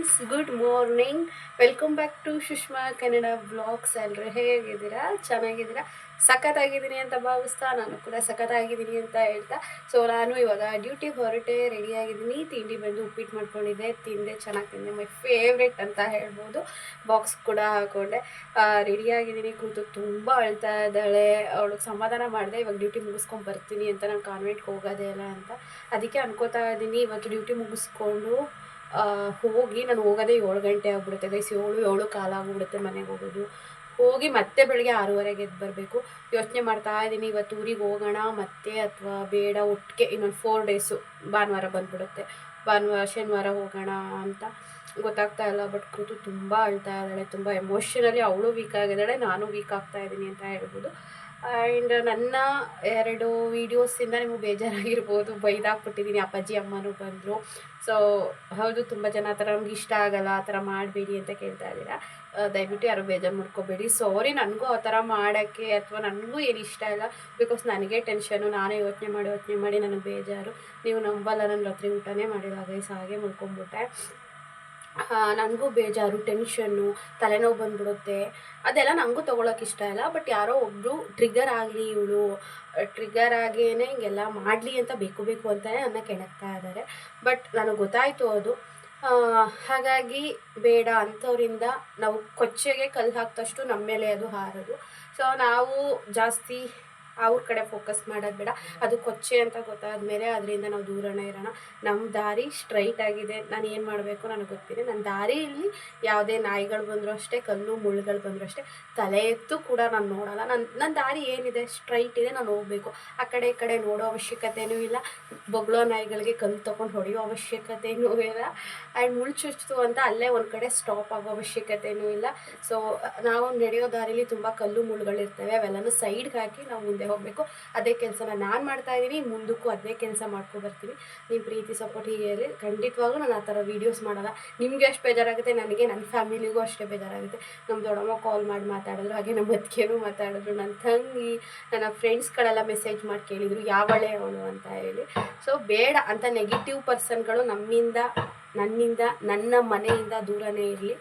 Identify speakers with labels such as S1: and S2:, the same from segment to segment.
S1: Friends, good morning. Welcome back to Sushma Kannada vlogs. ಎಲ್ಲರೂ ಹೇಗಿದ್ದೀರಾ? ಚೆನ್ನಾಗಿದ್ದೀರಾ? ಸಖತ್ತಾಗಿದ್ದೀನಿ ಅಂತ ಭಾವಿಸ್ತಾ ನಾನು ಕೂಡ ಸಖತ್ತಾಗಿದ್ದೀನಿ ಅಂತ ಹೇಳ್ತಾ ನಾನು ಇವಾಗ ಡ್ಯೂಟಿಗೆ ಹೊರಟೆ ರೆಡಿಯಾಗಿದ್ದೀನಿ. ತಿಂಡಿ ಬಂದು ಉಪ್ಪಿಟ್ಟು ಮಾಡ್ಕೊಂಡಿದ್ದೆ, ತಿಂದೆ, ಚೆನ್ನಾಗಿ ತಿಂದೆ. ಮೈ ಫೇವ್ರೆಟ್ ಅಂತ ಹೇಳ್ಬೋದು. ಬಾಕ್ಸ್ ಕೂಡ ಹಾಕ್ಕೊಂಡೆ ರೆಡಿಯಾಗಿದ್ದೀನಿ. ಕೂತು ತುಂಬ ಅಳ್ತಾ ಇದ್ದಾಳೆ. ಅವಳಿಗೆ ಸಮಾಧಾನ ಮಾಡಿದೆ, ಇವಾಗ ಡ್ಯೂಟಿ ಮುಗಿಸ್ಕೊಂಡು ಬರ್ತೀನಿ ಅಂತ. ನಾನು ಕಾನ್ವೆಂಟ್ಗೆ ಹೋಗೋದೇ ಇಲ್ಲ ಅಂತ ಅದಕ್ಕೆ ಅನ್ಕೋತಾ ಇದ್ದೀನಿ. ಇವತ್ತು ಡ್ಯೂಟಿ ಮುಗಿಸ್ಕೊಂಡು ಹೋಗಿ ನಾನು ಹೋಗೋದೇ 7 ಗಂಟೆ ಆಗ್ಬಿಡುತ್ತೆ ಗೈಸ್. 7 ಕಾಲಾಗ್ಬಿಡುತ್ತೆ ಮನೆಗೆ ಹೋಗೋದು. ಹೋಗಿ ಮತ್ತೆ ಬೆಳಗ್ಗೆ 6:30ಗೆ ಎದ್ದು ಬರಬೇಕು. ಯೋಚನೆ ಮಾಡ್ತಾ ಇದ್ದೀನಿ, ಇವತ್ತು ಊರಿಗೆ ಹೋಗೋಣ ಮತ್ತೆ ಅಥವಾ ಬೇಡ, ಒಟ್ಟಿಗೆ ಇನ್ನೊಂದು 4 ಡೇಸು ಭಾನುವಾರ ಬಂದುಬಿಡುತ್ತೆ. ಶನಿವಾರ ಹೋಗೋಣ ಅಂತ ಗೊತ್ತಾಗ್ತಾ ಇಲ್ಲ. ಬಟ್ ಕೂತು ತುಂಬ ಅಳ್ತಾ ಇದ್ದಾಳೆ, ತುಂಬ ಎಮೋಷನಲಿ ಅವಳು ವೀಕ್ ಆಗಿದ್ದಾಳೆ, ನಾನು ವೀಕ್ ಆಗ್ತಾ ಇದ್ದೀನಿ ಅಂತ ಹೇಳ್ಬೋದು. ಆ್ಯಂಡ್ ನನ್ನ 2 ವೀಡಿಯೋಸಿಂದ ನಿಮಗೆ ಬೇಜಾರಾಗಿರ್ಬೋದು, ಬೈದಾಕ್ಬಿಟ್ಟಿದ್ದೀನಿ. ಅಪ್ಪಾಜಿ ಅಮ್ಮನೂ ಬಂದರು. ಸೊ ಹೌದು, ತುಂಬ ಜನ ಆ ಥರ ನಮ್ಗೆ ಇಷ್ಟ ಆಗಲ್ಲ, ಆ ಥರ ಮಾಡಬೇಡಿ ಅಂತ ಕೇಳ್ತಾ ಇದ್ದೀರಾ. ದಯವಿಟ್ಟು ಯಾರು ಬೇಜಾರು ಮಾಡ್ಕೋಬೇಡಿ. ಸಾರಿ, ನನಗೂ ಆ ಥರ ಮಾಡೋಕ್ಕೆ ಅಥವಾ ನನಗೂ ಏನು ಇಷ್ಟ ಇಲ್ಲ. ಬಿಕಾಸ್ ನನಗೆ ಟೆನ್ಷನು, ನಾನೇ ಯೋಚನೆ ಮಾಡಿ ನನಗೆ ಬೇಜಾರು. ನೀವು ನಂಬಲ್ಲ, ನಾನು ರಾತ್ರಿ ಊಟನೇ ಮಾಡಿಲ್ಲ ಗೈಸ್, ಹಾಗೆ ಮಲ್ಕೊಂಡ್ಬಿಟ್ಟೆ. ನನಗೂ ಬೇಜಾರು, ಟೆನ್ಷನ್ನು, ತಲೆನೋವು ಬಂದ್ಬಿಡುತ್ತೆ. ಅದೆಲ್ಲ ನನಗೂ ತೊಗೊಳಕ್ಕೆ ಇಷ್ಟ ಇಲ್ಲ. ಬಟ್ ಯಾರೋ ಒಬ್ಬರು ಟ್ರಿಗರ್ ಆಗಲಿ, ಇವಳು ಟ್ರಿಗರ್ ಆಗೇನೆ ಹಿಂಗೆಲ್ಲ ಮಾಡಲಿ ಅಂತ ಬೇಕು ಅಂತಲೇ ನನ್ನ ಕೆಣಕ್ತಾ ಇದ್ದಾರೆ. ಬಟ್ ನನಗೆ ಗೊತ್ತಾಯಿತು ಅದು. ಹಾಗಾಗಿ ಬೇಡ, ಅಂಥವ್ರಿಂದ ನಾವು ಕೊಚ್ಚೆಗೆ ಕಲ್ಲು ಹಾಕಿದಷ್ಟು ನಮ್ಮ ಮೇಲೆ ಅದು ಹಾರೋದು. ಸೊ ನಾವು ಜಾಸ್ತಿ ಅವ್ರ ಕಡೆ ಫೋಕಸ್ ಮಾಡೋದು ಬೇಡ. ಅದು ಕೊಚ್ಚೆ ಅಂತ ಗೊತ್ತಾದ ಮೇಲೆ ಅದರಿಂದ ನಾವು ದೂರನೇ ಇರೋಣ. ನಮ್ಮ ದಾರಿ ಸ್ಟ್ರೈಟ್ ಆಗಿದೆ. ನಾನು ಏನು ಮಾಡಬೇಕು ನನಗೆ ಗೊತ್ತಿದೆ. ನನ್ನ ದಾರಿಯಲ್ಲಿ ಯಾವುದೇ ನಾಯಿಗಳು ಬಂದರೂ ಅಷ್ಟೇ, ಕಲ್ಲು ಮುಳ್ಳುಗಳು ಬಂದರೂ ಅಷ್ಟೇ, ತಲೆ ಎತ್ತು ಕೂಡ ನಾನು ನೋಡೋಲ್ಲ. ನನ್ನ ದಾರಿ ಏನಿದೆ ಸ್ಟ್ರೈಟ್ ಇದೆ, ನಾನು ಹೋಗಬೇಕು. ಆ ಕಡೆ ಈ ಕಡೆ ನೋಡೋ ಅವಶ್ಯಕತೆಯೂ ಇಲ್ಲ. ಬೊಗಳೋ ನಾಯಿಗಳಿಗೆ ಕಲ್ಲು ತೊಗೊಂಡು ಹೊಡೆಯೋ ಅವಶ್ಯಕತೆಯೂ ಇಲ್ಲ. ಆ್ಯಂಡ್ ಮುಳ್ಳು ಚುಚ್ಚಿತು ಅಂತ ಅಲ್ಲೇ ಒಂದು ಕಡೆ ಸ್ಟಾಪ್ ಆಗೋ ಅವಶ್ಯಕತೆಯೂ ಇಲ್ಲ. ಸೊ ನಾವು ನಡೆಯೋ ದಾರಿಲಿ ತುಂಬ ಕಲ್ಲು ಮುಳ್ಳುಗಳಿರ್ತವೆ, ಅವೆಲ್ಲನೂ ಸೈಡ್ಗೆ ಹಾಕಿ ನಾವು ಮುಂದೆ ಹೋಗಬೇಕು. ಅದೇ ಕೆಲಸನ ನಾನು ಮಾಡ್ತಾಯಿದ್ದೀನಿ, ಮುಂದಕ್ಕೂ ಅದೇ ಕೆಲಸ ಮಾಡ್ಕೊಬರ್ತೀನಿ. ನಿಮ್ಮ ಪ್ರೀತಿ ಸಪೋರ್ಟ್ ಹೀಗೆ ಇರಲಿ. ಖಂಡಿತವಾಗೂ ನಾನು ಆ ಥರ ವೀಡಿಯೋಸ್ ಮಾಡೋಲ್ಲ. ನಿಮಗೆ ಎಷ್ಟು ಬೇಜಾರಾಗುತ್ತೆ, ನನಗೆ ನನ್ನ ಫ್ಯಾಮಿಲಿಗೂ ಅಷ್ಟೇ ಬೇಜಾರಾಗುತ್ತೆ. ನಮ್ಮ ದೊಡ್ಡಮ್ಮ ಕಾಲ್ ಮಾಡಿ ಮಾತಾಡಿದ್ರು, ಹಾಗೆ ನಮ್ಮ ಅತ್ತಿಗೆನೂ ಮಾತಾಡಿದ್ರು, ನನ್ನ ತಂಗಿ, ನನ್ನ ಫ್ರೆಂಡ್ಸ್ಗಳೆಲ್ಲ ಮೆಸೇಜ್ ಮಾಡಿ ಕೇಳಿದರು ಯಾವಳೆ ಅವಳು ಅಂತ ಹೇಳಿ. ಸೊ ಬೇಡ ಅಂತ ನೆಗೆಟಿವ್ ಪರ್ಸನ್ಗಳು ನನ್ನಿಂದ, ನನ್ನ ಮನೆಯಿಂದ ದೂರನೇ ಇರಲಿ.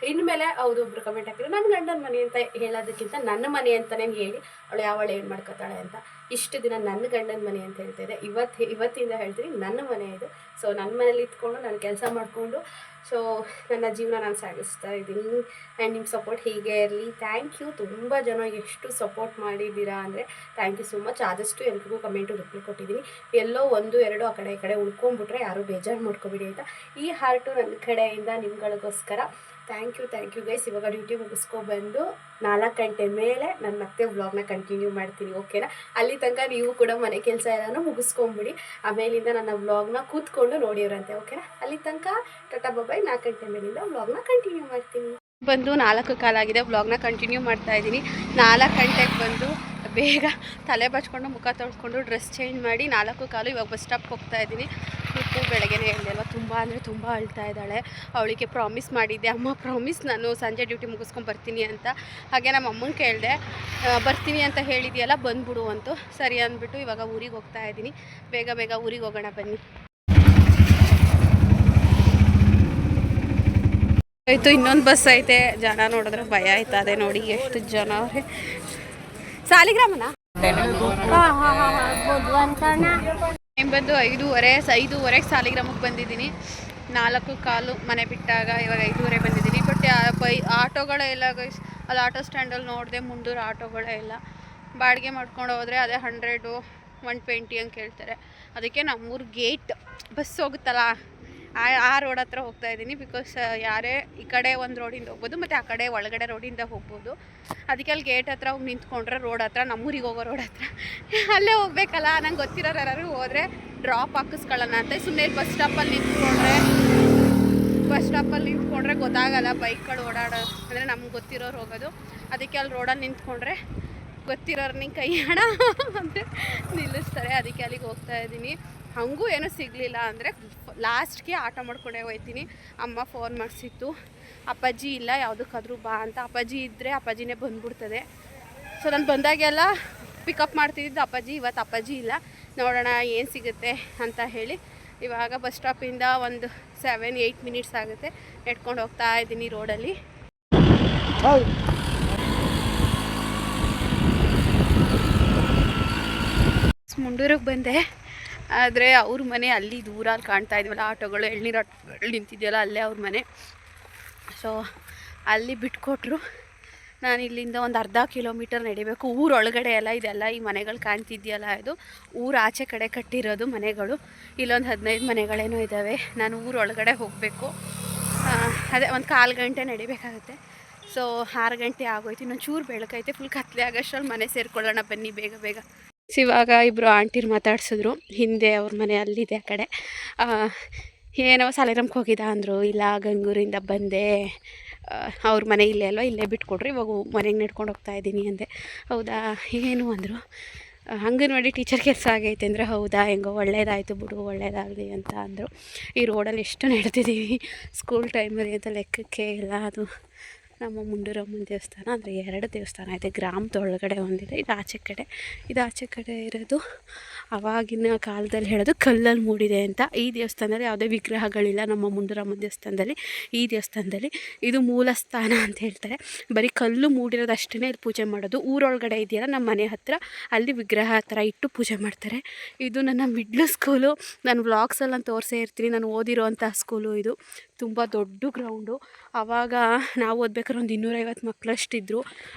S1: ಇನ್ಮೇಲೆ ಹೌದು, ಒಬ್ರು ಕಮೆಂಟ್ ಹಾಕಿದ್ರು ನನ್ನ ಗಂಡನ ಮನೆ ಅಂತ ಹೇಳೋದಕ್ಕಿಂತ ನನ್ನ ಮನೆ ಅಂತಲೇ ಹೇಳಿ, ಅವಳು ಯಾವಳು ಏನು ಮಾಡ್ಕೊತಾಳೆ ಅಂತ. ಇಷ್ಟು ದಿನ ನನ್ನ ಗಂಡನ ಮನೆ ಅಂತ ಹೇಳ್ತಾಯಿದ್ದೆ, ಇವತ್ತಿಂದ ಹೇಳ್ತೀನಿ ನನ್ನ ಮನೆ ಇದು. ಸೊ ನನ್ನ ಮನೇಲಿ ಇತ್ಕೊಂಡು ನಾನು ಕೆಲಸ ಮಾಡಿಕೊಂಡು ಸೊ ನನ್ನ ಜೀವನ ನಾನು ಸಾಗಿಸ್ತಾ ಇದ್ದೀನಿ. ಆ್ಯಂಡ್ ನಿಮ್ಮ ಸಪೋರ್ಟ್ ಹೀಗೆ ಇರಲಿ. Thank you. ತುಂಬ ಜನ ಎಷ್ಟು ಸಪೋರ್ಟ್ ಮಾಡಿದ್ದೀರಾ ಅಂದರೆ ಥ್ಯಾಂಕ್ ಯು ಸೋ ಮಚ್. ಆದಷ್ಟು ಎಲ್ರಿಗೂ ಕಮೆಂಟು ರಿಪ್ಲೈ ಕೊಟ್ಟಿದ್ದೀನಿ. ಎಲ್ಲೋ 1-2 ಆ ಕಡೆ ಈ ಕಡೆ ಉಳ್ಕೊಂಡ್ಬಿಟ್ರೆ ಯಾರೂ ಬೇಜಾರು ಮಾಡ್ಕೊಬಿಡಿ ಅಂತ ಈ ಹಾರ್ಟು ನನ್ನ ಕಡೆಯಿಂದ ನಿಮ್ಗಳಿಗೋಸ್ಕರ. Thank you guys. ಇವಾಗ ಡ್ಯೂಟಿ ಮುಗಿಸ್ಕೊಬಂದು 4 ಗಂಟೆ ಮೇಲೆ ನಾನು ಮತ್ತೆ ವ್ಲಾಗ್ನ ಕಂಟಿನ್ಯೂ ಮಾಡ್ತೀನಿ, ಓಕೆನಾ? ಅಲ್ಲಿ ತನಕ ನೀವು ಕೂಡ ಮನೆ ಕೆಲಸ ಎಲ್ಲನೂ ಮುಗಿಸ್ಕೊಂಬಿಡಿ. ಆಮೇಲಿಂದ ನನ್ನ ವ್ಲಾಗ್ನ ಕೂತ್ಕೊಂಡು ನೋಡಿವ್ರಂತೆ, ಓಕೆನಾ? ಅಲ್ಲಿ ತನಕ ಟಾಟಾ ಬಾಯ್. 4 ಗಂಟೆ ಮೇಲಿಂದ ವ್ಲಾಗ್ನ ಕಂಟಿನ್ಯೂ ಮಾಡ್ತೀನಿ. ಬಂದು 4 ಕಾಲಾಗಿದೆ, ವ್ಲಾಗ್ನ ಕಂಟಿನ್ಯೂ ಮಾಡ್ತಾಯಿದ್ದೀನಿ. 4 ಗಂಟೆಗೆ ಬಂದು ಬೇಗ ತಲೆ ಬಚ್ಕೊಂಡು ಮುಖ ತೊಳ್ಕೊಂಡು ಡ್ರೆಸ್ ಚೇಂಜ್ ಮಾಡಿ 4 ಕಾಲು ಇವಾಗ ಬಸ್ ಸ್ಟಾಪ್ಗೆ ಹೋಗ್ತಾಯಿದ್ದೀನಿ. ಕೂತು ಬೆಳಗ್ಗೆನೇ ಹೇಳಿದೆ ತುಂಬ ಅಂದರೆ ತುಂಬ ಅಳ್ತಾ ಇದ್ದಾಳೆ. ಅವಳಿಗೆ ಪ್ರಾಮಿಸ್ ಮಾಡಿದ್ದೆ, ಅಮ್ಮ ಪ್ರಾಮಿಸ್ ನಾನು ಸಂಜೆ ಡ್ಯೂಟಿ ಮುಗಿಸ್ಕೊಂಡು ಬರ್ತೀನಿ ಅಂತ. ಹಾಗೆ ನಮ್ಮ ಅಮ್ಮನ ಕೇಳಿದೆ, ಬರ್ತೀನಿ ಅಂತ ಹೇಳಿದೆಯಲ್ಲ ಬಂದ್ಬಿಡು ಅಂತು. ಸರಿ ಅಂದ್ಬಿಟ್ಟು ಇವಾಗ ಊರಿಗೆ ಹೋಗ್ತಾ ಇದ್ದೀನಿ. ಬೇಗ ಊರಿಗೆ ಹೋಗೋಣ ಬನ್ನಿ. ಆಯಿತು, ಇನ್ನೊಂದು ಬಸ್ ಐತೆ. ಜನ ನೋಡಿದ್ರೆ ಭಯ ಆಯ್ತದೆ. ನೋಡಿ ಎಷ್ಟು ಜನ ಅವ್ರೆ. ಸಾಲಿಗ್ರಾಮನ ಟೈಮ್ ಬಂದು 5:30 ಸಾಲಿಗ್ರಾಮಕ್ಕೆ ಬಂದಿದ್ದೀನಿ. 4 ಕಾಲು ಮನೆ ಬಿಟ್ಟಾಗ ಇವಾಗ 5:30 ಬಂದಿದ್ದೀನಿ. ಬಟ್ ಆಟೋಗಳೇ ಇಲ್ಲ ಗೈಸ್. ಅಲ್ಲಿ ಆಟೋ ಸ್ಟ್ಯಾಂಡಲ್ಲಿ ನೋಡಿದೆ, ಮುಂದೂರು ಆಟೋಗಳೇ ಇಲ್ಲ. ಬಾಡಿಗೆ ಮಾಡ್ಕೊಂಡು ಹೋದರೆ ಅದೇ 100, 120 ಅಂತ ಕೇಳ್ತಾರೆ. ಅದಕ್ಕೆ ನಮ್ಮೂರು ಗೇಟ್ ಬಸ್ ಹೋಗುತ್ತಲ್ಲ ಆ ರೋಡ್ ಹತ್ರ ಹೋಗ್ತಾ ಇದ್ದೀನಿ. ಬಿಕಾಸ್ ಯಾರೇ ಈ ಕಡೆ ಒಂದು ರೋಡಿಂದ ಹೋಗ್ಬೋದು ಮತ್ತು ಆ ಕಡೆ ಒಳಗಡೆ ರೋಡಿಂದ ಹೋಗ್ಬೋದು. ಅದಕ್ಕೆ ಅಲ್ಲಿ ಗೇಟ್ ಹತ್ರ ಹೋಗಿ ನಿಂತ್ಕೊಂಡ್ರೆ ರೋಡ್ ಹತ್ರ, ನಮ್ಮೂರಿಗೆ ಹೋಗೋ ರೋಡ್ ಹತ್ರ ಅಲ್ಲೇ ಹೋಗ್ಬೇಕಲ್ಲ. ನಂಗೆ ಗೊತ್ತಿರೋರು ಯಾರು ಹೋದರೆ ಡ್ರಾಪ್ ಹಾಕಿಸ್ಕೊಳ್ಳೋಣ ಅಂತ ಸುಮ್ಮನೆ ಬಸ್ ಸ್ಟಾಪಲ್ಲಿ ನಿಂತ್ಕೊಂಡ್ರೆ ಗೊತ್ತಾಗಲ್ಲ. ಬೈಕ್ಗಳು ಓಡಾಡೋ ಅಂದರೆ ನಮ್ಗೆ ಗೊತ್ತಿರೋರು ಹೋಗೋದು. ಅದಕ್ಕೆ ಅಲ್ಲಿ ರೋಡಲ್ಲಿ ನಿಂತ್ಕೊಂಡ್ರೆ ಗೊತ್ತಿರೋರು ನಿಂಗೆ ಕೈ ಹಣ ಅಂದರೆ ನಿಲ್ಲಿಸ್ತಾರೆ. ಅದಕ್ಕೆ ಅಲ್ಲಿಗೆ ಹೋಗ್ತಾ ಇದ್ದೀನಿ. ಹಾಗೂ ಏನೂ ಸಿಗಲಿಲ್ಲ ಅಂದರೆ ಲಾಸ್ಟ್ಗೆ ಆಟೋ ಮಾಡ್ಕೊಂಡೇ ಹೋಗ್ತೀನಿ. ಅಮ್ಮ ಫೋನ್ ಮಾಡಿಸಿತ್ತು, ಅಪ್ಪಾಜಿ ಇಲ್ಲ ಯಾವುದಕ್ಕಾದ್ರೂ ಬಾ ಅಂತ. ಅಪ್ಪಾಜಿ ಇದ್ದರೆ ಅಪ್ಪಾಜಿನೇ ಬಂದುಬಿಡ್ತದೆ. ಸೊ ನಾನು ಬಂದಾಗೆಲ್ಲ ಪಿಕಪ್ ಮಾಡ್ತಿದ್ದು ಅಪ್ಪಾಜಿ. ಇವತ್ತು ಅಪ್ಪಾಜಿ ಇಲ್ಲ, ನೋಡೋಣ ಏನು ಸಿಗುತ್ತೆ ಅಂತ ಹೇಳಿ ಇವಾಗ ಬಸ್ ಸ್ಟಾಪಿಂದ ಒಂದು 7-8 ಮಿನಿಟ್ಸ್ ಆಗುತ್ತೆ. ನೆಡ್ಕೊಂಡು ಹೋಗ್ತಾ ಇದ್ದೀನಿ ರೋಡಲ್ಲಿ. ಮುಂಡೂರಿಗೆ ಬಂದೆ, ಆದರೆ ಅವ್ರ ಮನೆ ಅಲ್ಲಿ ದೂರಲ್ಲಿ ಕಾಣ್ತಾ ಇದ್ವಲ್ಲ, ಆಟೋಗಳು ಎಳ್ನೀರು ಆಟೋಗಳು ನಿಂತಿದೆಯಲ್ಲ, ಅಲ್ಲೇ ಅವ್ರ ಮನೆ. ಸೊ ಅಲ್ಲಿ ಬಿಟ್ಕೊಟ್ರು. ನಾನು ಇಲ್ಲಿಂದ ಒಂದು ಅರ್ಧ ಕಿಲೋಮೀಟರ್ ನಡಿಬೇಕು. ಊರೊಳಗಡೆ ಎಲ್ಲ ಇದೆಲ್ಲ ಈ ಮನೆಗಳು ಕಾಣ್ತಿದೆಯಲ್ಲ, ಇದು ಊರು ಆಚೆ ಕಡೆ ಕಟ್ಟಿರೋದು ಮನೆಗಳು. ಇಲ್ಲೊಂದು 15 ಮನೆಗಳೇನೋ ಇದ್ದಾವೆ. ನಾನು ಊರೊಳಗಡೆ ಹೋಗಬೇಕು. ಅದೇ ಒಂದು 1/4 ಗಂಟೆ ನಡಿಬೇಕಾಗುತ್ತೆ. ಸೊ 6 ಗಂಟೆ ಆಗೋಯ್ತು. ಇನ್ನೊಂದು ಚೂರು ಬೆಳಕೈತೆ. ಫುಲ್ ಕತ್ಲೆ ಆಗೋಷ್ಟರಲ್ಲಿ ಮನೆ ಸೇರ್ಕೊಳ್ಳೋಣ ಬನ್ನಿ ಬೇಗ ಬೇಗ. ಇವಾಗ ಇಬ್ಬರು ಆಂಟಿರು ಮಾತಾಡ್ಸಿದ್ರು. ಹಿಂದೆ ಅವ್ರ ಮನೆ ಅಲ್ಲಿದೆ ಆ ಕಡೆ. ಏನೋ ಸಾಲಿಗ್ರಾಮಕ್ಕೆ ಹೋಗಿದ್ದ ಅಂದರು. ಇಲ್ಲ ಗಂಗೂರಿಂದ ಬಂದೆ, ಅವ್ರ ಮನೆ ಇಲ್ಲೇ ಅಲ್ವ, ಇಲ್ಲೇ ಬಿಟ್ಕೊಡ್ರಿ, ಇವಾಗ ಮನೆಗೆ ನಡ್ಕೊಂಡು ಹೋಗ್ತಾ ಇದ್ದೀನಿ ಅಂದೆ. ಹೌದಾ ಏನು ಅಂದರು. ಅಂಗನವಾಡಿ ಟೀಚರ್ ಕೆಲಸ ಆಗೈತೆ ಅಂದರೆ ಹೌದಾ, ಹೆಂಗೋ ಒಳ್ಳೇದಾಯಿತು ಬಿಡು, ಒಳ್ಳೇದಾಗಲಿ ಅಂತ ಅಂದರು. ಈ ರೋಡಲ್ಲಿ ಎಷ್ಟು ನಡೆದಿದ್ದೀವಿ ಸ್ಕೂಲ್ ಟೈಮಲ್ಲಿ ಅಂತ ಲೆಕ್ಕಕ್ಕೆ ಇಲ್ಲ. ಅದು ನಮ್ಮ ಮುಂಡೂರಮ್ಮನ ದೇವಸ್ಥಾನ, ಅಂದರೆ 2 ದೇವಸ್ಥಾನ ಇದೆ. ಗ್ರಾಮದೊಳಗಡೆ ಒಂದಿದೆ, ಇದು ಆಚೆ ಕಡೆ ಇರೋದು ಆವಾಗಿನ ಕಾಲದಲ್ಲಿ ಹೇಳೋದು ಕಲ್ಲಲ್ಲಿ ಮೂಡಿದೆ ಅಂತ. ಈ ದೇವಸ್ಥಾನದಲ್ಲಿ ಯಾವುದೇ ವಿಗ್ರಹಗಳಿಲ್ಲ. ನಮ್ಮ ಮುಂಡೂರಮ್ಮನ ದೇವಸ್ಥಾನದಲ್ಲಿ, ಈ ದೇವಸ್ಥಾನದಲ್ಲಿ ಇದು ಮೂಲ ಸ್ಥಾನ ಅಂತ ಹೇಳ್ತಾರೆ. ಬರೀ ಕಲ್ಲು ಮೂಡಿರೋದು ಅಷ್ಟೇ ಇಲ್ಲಿ ಪೂಜೆ ಮಾಡೋದು. ಊರೊಳಗಡೆ ಇದೆಯಲ್ಲ ನಮ್ಮ ಮನೆ ಹತ್ತಿರ, ಅಲ್ಲಿ ವಿಗ್ರಹ ಥರ ಇಟ್ಟು ಪೂಜೆ ಮಾಡ್ತಾರೆ. ಇದು ನನ್ನ ಮಿಡ್ಲ್ ಸ್ಕೂಲು. ನಾನು ವ್ಲಾಗ್ಸಲ್ಲಿ ನಾನು ತೋರಿಸೇ ಇರ್ತೀನಿ. ನಾನು ಓದಿರೋವಂಥ ಸ್ಕೂಲು ಇದು. ತುಂಬ ದೊಡ್ಡ ಗ್ರೌಂಡು. ಆವಾಗ ನಾವು ಓದ್ಬೇಕಾದ್ರೆ ಒಂದು 250 ಮಕ್ಕಳಷ್ಟಿದ್ರು.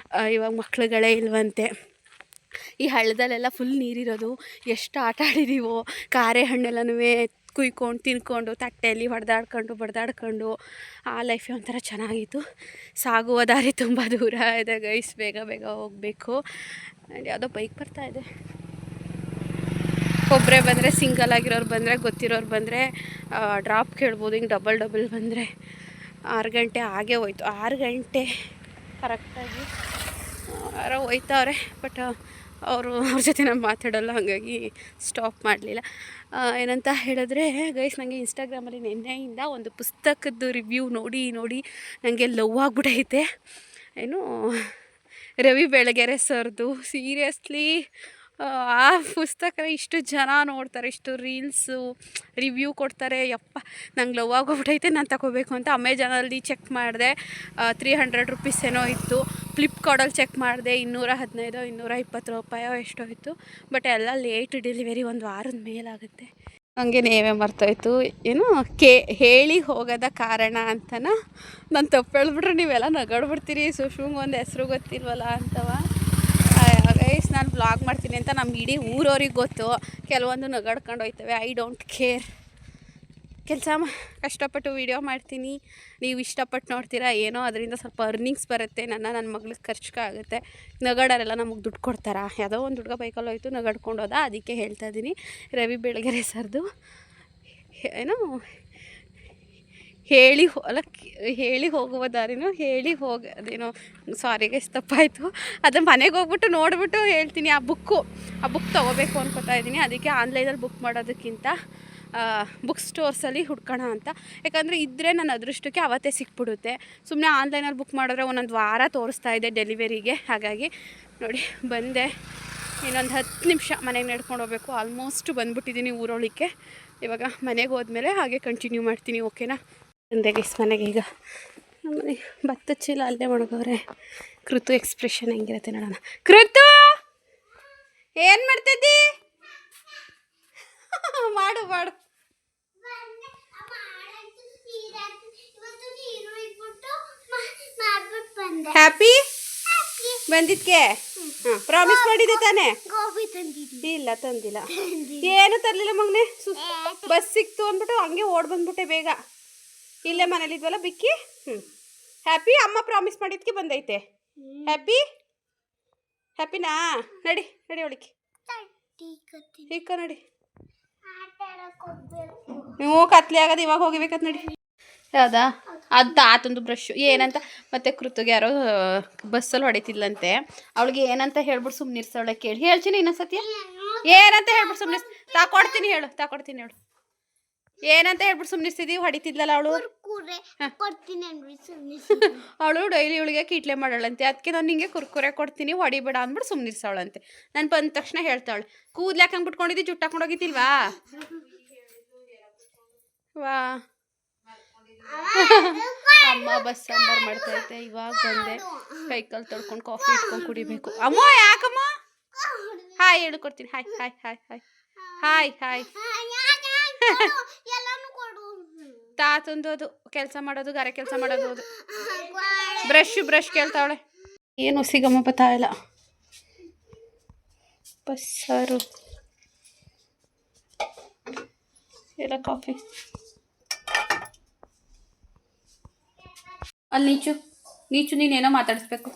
S1: ಇವಾಗ ಮಕ್ಳುಗಳೇ ಇಲ್ವಂತೆ. ಈ ಹಳ್ಳದಲ್ಲೆಲ್ಲ ಫುಲ್ ನೀರಿರೋದು. ಎಷ್ಟು ಆಟ ಆಡಿದ್ದೀವೋ. ಕಾರೆ ಹಣ್ಣೆಲ್ಲನೂ ಕುಯ್ಕೊಂಡು ತಿನ್ಕೊಂಡು ತಟ್ಟೆಯಲ್ಲಿ ಬಡ್ದಾಡ್ಕೊಂಡು ಆ ಲೈಫೇ ಒಂಥರ ಚೆನ್ನಾಗಿತ್ತು. ಸಾಗುವ ದಾರಿ ತುಂಬ ದೂರ ಇದೆ ಗೈಸ್, ಬೇಗ ಬೇಗ ಹೋಗಬೇಕು. ಯಾವುದೋ ಬೈಕ್ ಬರ್ತಾಯಿದೆ. ಒಬ್ಬರೇ ಬಂದರೆ, ಸಿಂಗಲ್ ಆಗಿರೋರು ಬಂದರೆ, ಗೊತ್ತಿರೋರು ಬಂದರೆ ಡ್ರಾಪ್ ಕೇಳ್ಬೋದು. ಹಿಂಗೆ ಡಬಲ್ ಬಂದರೆ 6 ಗಂಟೆ ಆಗೇ ಹೋಯ್ತು. 6 ಗಂಟೆ ಕರೆಕ್ಟಾಗಿ ಯಾರೋ ಹೋಯ್ತವ್ರೆ. ಬಟ್ ಅವ್ರ ಜೊತೆ ನಾನು ಮಾತಾಡೋಲ್ಲ, ಹಾಗಾಗಿ ಸ್ಟಾಪ್ ಮಾಡಲಿಲ್ಲ. ಏನಂತ ಹೇಳಿದ್ರೆ ಗೈಸ್, ನನಗೆ ಇನ್ಸ್ಟಾಗ್ರಾಮಲ್ಲಿ ನಿನ್ನೆಯಿಂದ ಒಂದು ಪುಸ್ತಕದ್ದು ರಿವ್ಯೂ ನೋಡಿ ನನಗೆ ಲವ್ ಆಗಿಬಿಟ್ಟೈತೆ. ಏನು ರವಿ ಬೆಳಗೆರೆ ಸರ್ದು. ಸೀರಿಯಸ್ಲಿ ಆ ಪುಸ್ತಕನ ಇಷ್ಟು ಜನ ನೋಡ್ತಾರೆ, ಇಷ್ಟು ರೀಲ್ಸು ರಿವ್ಯೂ ಕೊಡ್ತಾರೆ. ಯಪ್ಪ, ನಂಗೆ ಲವ್ ಆಗೋಗ್ಬಿಟ್ಟೈತೆ, ನಾನು ತಗೋಬೇಕು ಅಂತ ಅಮೆಜಾನಲ್ಲಿ ಚೆಕ್ ಮಾಡಿದೆ. 300 ರುಪೀಸ್ ಏನೋ ಇತ್ತು. ಫ್ಲಿಪ್ಕಾರ್ಟಲ್ಲಿ ಚೆಕ್ ಮಾಡಿದೆ 215 220 ರೂಪಾಯೋ ಎಷ್ಟೋ ಇತ್ತು. ಬಟ್ ಎಲ್ಲ ಲೇಟ್ ಡೆಲಿವರಿ, 1 ವಾರದ ಮೇಲಾಗುತ್ತೆ. ಹಂಗೆ ನೇವೇ ಮರ್ತೋಯ್ತು. ಏನು ಹೇಳಿ ಹೋಗೋದ ಕಾರಣ ಅಂತನ. ನಾನು ತಪ್ಪು ಹೇಳ್ಬಿಟ್ರೆ ನೀವೆಲ್ಲ ನಗಾಡ್ಬಿಡ್ತೀರಿ. ಸುಷ್ಮಂಗೆ ಒಂದು ಹೆಸ್ರು ಗೊತ್ತಿಲ್ವಲ್ಲ ಅಂತವ. ಗೈಸ್, ನಾನು ಬ್ಲಾಗ್ ಮಾಡ್ತೀನಿ ಅಂತ ನಮ್ಮ ಇಡೀ ಊರವ್ರಿಗೆ ಗೊತ್ತು. ಕೆಲವೊಂದು ನಗಾಡ್ಕೊಂಡು ಹೋಯ್ತವೆ. I don't care. ಕಷ್ಟಪಟ್ಟು ವೀಡಿಯೋ ಮಾಡ್ತೀನಿ, ನೀವು ಇಷ್ಟಪಟ್ಟು ನೋಡ್ತೀರಾ. ಏನೋ ಅದರಿಂದ ಸ್ವಲ್ಪ ಅರ್ನಿಂಗ್ಸ್ ಬರುತ್ತೆ. ನನ್ನ ಮಗ್ಳಿಗೆ ಖರ್ಚಿಗಾಗುತ್ತೆ. ನಗಾಡೋರೆಲ್ಲ ನಮಗೆ ದುಡ್ಡು ಕೊಡ್ತಾರಾ? ಯಾವುದೋ ಒಂದು ಹುಡುಗ ಬೈಕಲ್ಲಿ ಹೋಯ್ತು, ನಗಾಡ್ಕೊಂಡು ಹೋದ. ಅದಕ್ಕೆ ಹೇಳ್ತಾ ಇದ್ದೀನಿ. ರವಿ ಬೆಳಗೆರೆ ಸರ್ದು ಏನೋ ಹೇಳಿ ಹೋಗುವ ದಾರಿನೋ ಅದೇನೋ, ಸಾರಿ ಗೈಸ್ ತಪ್ಪಾಯಿತು. ಅದು ಮನೆಗೆ ಹೋಗ್ಬಿಟ್ಟು ನೋಡಿಬಿಟ್ಟು ಹೇಳ್ತೀನಿ. ಆ ಬುಕ್ ತೊಗೋಬೇಕು ಅನ್ಕೋತಾ ಇದ್ದೀನಿ. ಅದಕ್ಕೆ ಆನ್ಲೈನಲ್ಲಿ ಬುಕ್ ಮಾಡೋದಕ್ಕಿಂತ ಬುಕ್ ಸ್ಟೋರ್ಸಲ್ಲಿ ಹುಡ್ಕೋಣ ಅಂತ. ಯಾಕಂದರೆ ಇದ್ದರೆ ನನ್ನ ಅದೃಷ್ಟಕ್ಕೆ ಅವತ್ತೇ ಸಿಕ್ಬಿಡುತ್ತೆ. ಸುಮ್ಮನೆ ಆನ್ಲೈನಲ್ಲಿ ಬುಕ್ ಮಾಡಿದ್ರೆ 1 ವಾರ ತೋರಿಸ್ತಾ ಇದೆ ಡೆಲಿವರಿಗೆ. ಹಾಗಾಗಿ ನೋಡಿ ಬಂದೆ. ಇನ್ನೊಂದು 10 ನಿಮಿಷ ಮನೆಗೆ ನಡ್ಕೊಂಡು ಹೋಗ್ಬೇಕು. ಆಲ್ಮೋಸ್ಟ್ ಬಂದುಬಿಟ್ಟಿದ್ದೀನಿ ಊರೊಳಕ್ಕೆ. ಇವಾಗ ಮನೆಗೆ ಹೋದ್ಮೇಲೆ ಹಾಗೆ ಕಂಟಿನ್ಯೂ ಮಾಡ್ತೀನಿ. ಓಕೆನಾ? ಬಂದೆ ಗೈಸ್ ಮನೆಗೆ. ಈಗ ನಮ್ಮನೆ ಭತ್ತದ ಚೀಲ ಅಲ್ಲೇ ಮಡಗವ್ರೆ. ಕೃತು ಎಕ್ಸ್ಪ್ರೆಷನ್ ಹೆಂಗಿರುತ್ತೆ ನೋಡೋಣ. ಕೃತು, ಏನು ಮಾಡ್ತಿದ್ದಿ? ಮಾಡು ಹ್ಯಾಪಿ ಬಂದಿದ್ಕೆ. ಪ್ರಾಮಿಸ್ ಮಾಡಿದ್ದೆ ತಾನೇ? ಇಲ್ಲ ತಂದಿಲ್ಲ. ಏನು ತರಲಿಲ್ಲ ಮಗನೆ. ಬಸ್ ಸಿಕ್ತು ಅಂದ್ಬಿಟ್ಟು ಹಂಗೆ ಓಡ್ ಬಂದ್ಬಿಟ್ಟೆ ಬೇಗ. ಇಲ್ಲೇ ಮನೇಲಿದ್ವಲ್ಲ ಬಿಕ್ಕಿ. ಹ್ಯಾಪಿ, ಅಮ್ಮ ಪ್ರಾಮಿಸ್ ಮಾಡಿದ್ಕೆ ಬಂದೈತೆ. ಹ್ಯಾಪಿನಾ? ನಡಿ ಒಳಗೆ ಈಗ ನಡಿ. ನೀವು ಕತ್ಲೆ ಆಗೋದು ಇವಾಗ ಹೋಗಿಬೇಕತ್ ನಡಿ. ಯಾವುದಾ ಅದು ಆತೊಂದು ಬ್ರಷ್ ಏನಂತ. ಮತ್ತೆ ಕೃತಿಗೆ ಯಾರೋ ಬಸ್ಸಲ್ಲಿ ಹೊಡಿತಿದ್ಲಂತೆ. ಅವಳಿಗೆ ಏನಂತ ಹೇಳ್ಬಿಟ್ಟು ಸುಮ್ಮನಿರ್ಸವಳೆ. ಹೇಳ್ತೀನಿ ಇನ್ನೊಂದ್ಸತಿ. ಏನಂತ ಹೇಳ್ಬಿಟ್ಟು ಸುಮ್ಮನಿರ್ಸ್ ತಾಕೊಡ್ತೀನಿ ಹೇಳು. ಏನಂತ ಹೇಳ್ಬಿಟ್ಟು ಸುಮ್ಮನಿರ್ಸಿದೀವಿ. ಹೊಡಿತಿದ್ಲಲ್ಲ ಅವಳು. ಅವಳು ಡೈಲಿ ಇವಳಿಗೆ ಕೀಟ್ಲೆ ಮಾಡೋಳಂತೆ. ಅದಕ್ಕೆ ನಾನು ನಿಂಗೆ ಕುರ್ಕುರೆ ಕೊಡ್ತೀನಿ, ಹೊಡಿಬೇಡ ಅಂದ್ಬಿಟ್ಟು ಸುಮ್ಮನಿರ್ಸವಳಂತೆ. ನಾನು ಬಂದ ತಕ್ಷಣ ಹೇಳ್ತಾವಳೆ, ಕೂದ್ಲು ಯಾಕೆ ಹಂಗೆ ಬಿಟ್ಕೊಂಡಿದ್ದು, ಜುಟ್ಟು ಹಾಕೊಂಡು ಹೋಗಿತ್ತಿಲ್ವಾ? ವಾ ಅಮ್ಮ ಬಸ್ ಸಾಂಬಾರು ಮಾಡ್ತೈತೆ. ಇವಾಗ ಬಂದೆ, ಕೈಕಾಲು ತೊಳ್ಕೊಂಡು ಕಾಫಿ ಇಟ್ಕೊಂಡು ಕುಡಿಬೇಕು. ಅಮ್ಮ ಯಾಕಮ್ಮ? ಹಾಯ್ ಹೇಳ್ಕೊಡ್ತೀನಿ. Hi hi hi hi hi hi. ತಾತಂದು ಕೆಲಸ ಮಾಡೋದು, ಗಾರೆ ಕೆಲಸ ಮಾಡೋದು, ಅದು ಬ್ರಷ್ ಕೇಳ್ತಾವಳೆ. ಏನು ಸಿಗಮ್ಮ ಬತ್ತಾ ಇಲ್ಲ. ಬಸ್ಸಾರು ಎಲ್ಲ ಕಾಫಿ. ಅಲ್ಲಿ ನೀಚು ನೀನೇನೋ ಮಾತಾಡಿಸ್ಬೇಕು.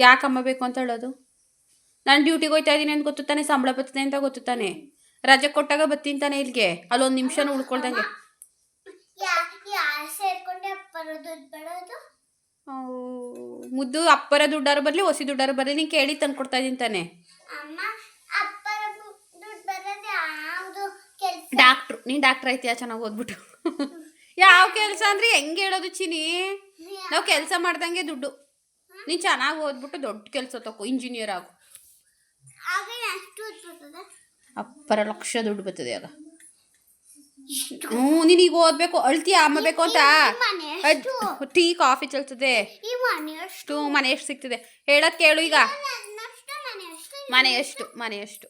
S1: ಯಾಕಮ್ಮ ಬೇಕು ಅಂತ ಹೇಳೋದು? ನಾನು ಡ್ಯೂಟಿಗೆ ಹೋಗ್ತಾ ಇದ್ದೀನಿ ಅಂತ ಗೊತ್ತು ತಾನೆ, ಸಂಬಳ ಬರ್ತದೆ ಅಂತ ಗೊತ್ತು ತಾನೆ, ರಜೆ ಕೊಟ್ಟಾಗ ಬರ್ತೀನಿ ತಾನೆ ಇಲ್ಲಿಗೆ. ಅಲ್ಲೊಂದು ನಿಮಿಷನೂ ಉಳ್ಕೊಳ್ದಂಗೆ. ಮುದ್ದು ಅಪ್ಪರ ದುಡ್ಡಾರು ಬರಲಿ, ಹೊಸಿ ದುಡ್ಡಾರು ಬರಲಿ, ನೀನು ಕೇಳಿ ತಂದು ಕೊಡ್ತಾ ಇದ್ದೀನಿ ತಾನೆ. ಡಾಕ್ಟ್ರು, ನೀನು ಡಾಕ್ಟ್ರ್ ಆಯ್ತೀಯಾ ಚೆನ್ನಾಗಿ ಓದ್ಬಿಟ್ಟು? ಯಾವ ಕೆಲಸ ಅಂದ್ರೆ ಹೆಂಗೆ ಹೇಳೋದು ಚಿನಿ? ನಾವು ಕೆಲಸ ಮಾಡ್ದಂಗೆ ದುಡ್ಡು. ನೀನು ಚೆನ್ನಾಗಿ ಓದ್ಬಿಟ್ಟು ದೊಡ್ಡ ಕೆಲಸ ತಗೋ, ಇಂಜಿನಿಯರ್ ಆಗು. ಅಪ್ಪರ ಲಕ್ಷ ದುಡ್ಡು ಬರ್ತದೆ ಆಗ. ನೀನೀಗ ಓದ್ಬೇಕು, ಅಳ್ತೀಯ ಅಮ್ಮ ಬೇಕು ಅಂತ. ಟೀ ಕಾಫಿ ಚಲ್ತದೆ. ಮನೆ ಎಷ್ಟು ಸಿಗ್ತದೆ ಹೇಳಕ್ ಕೇಳು ಈಗ. ಮನೆ ಎಷ್ಟು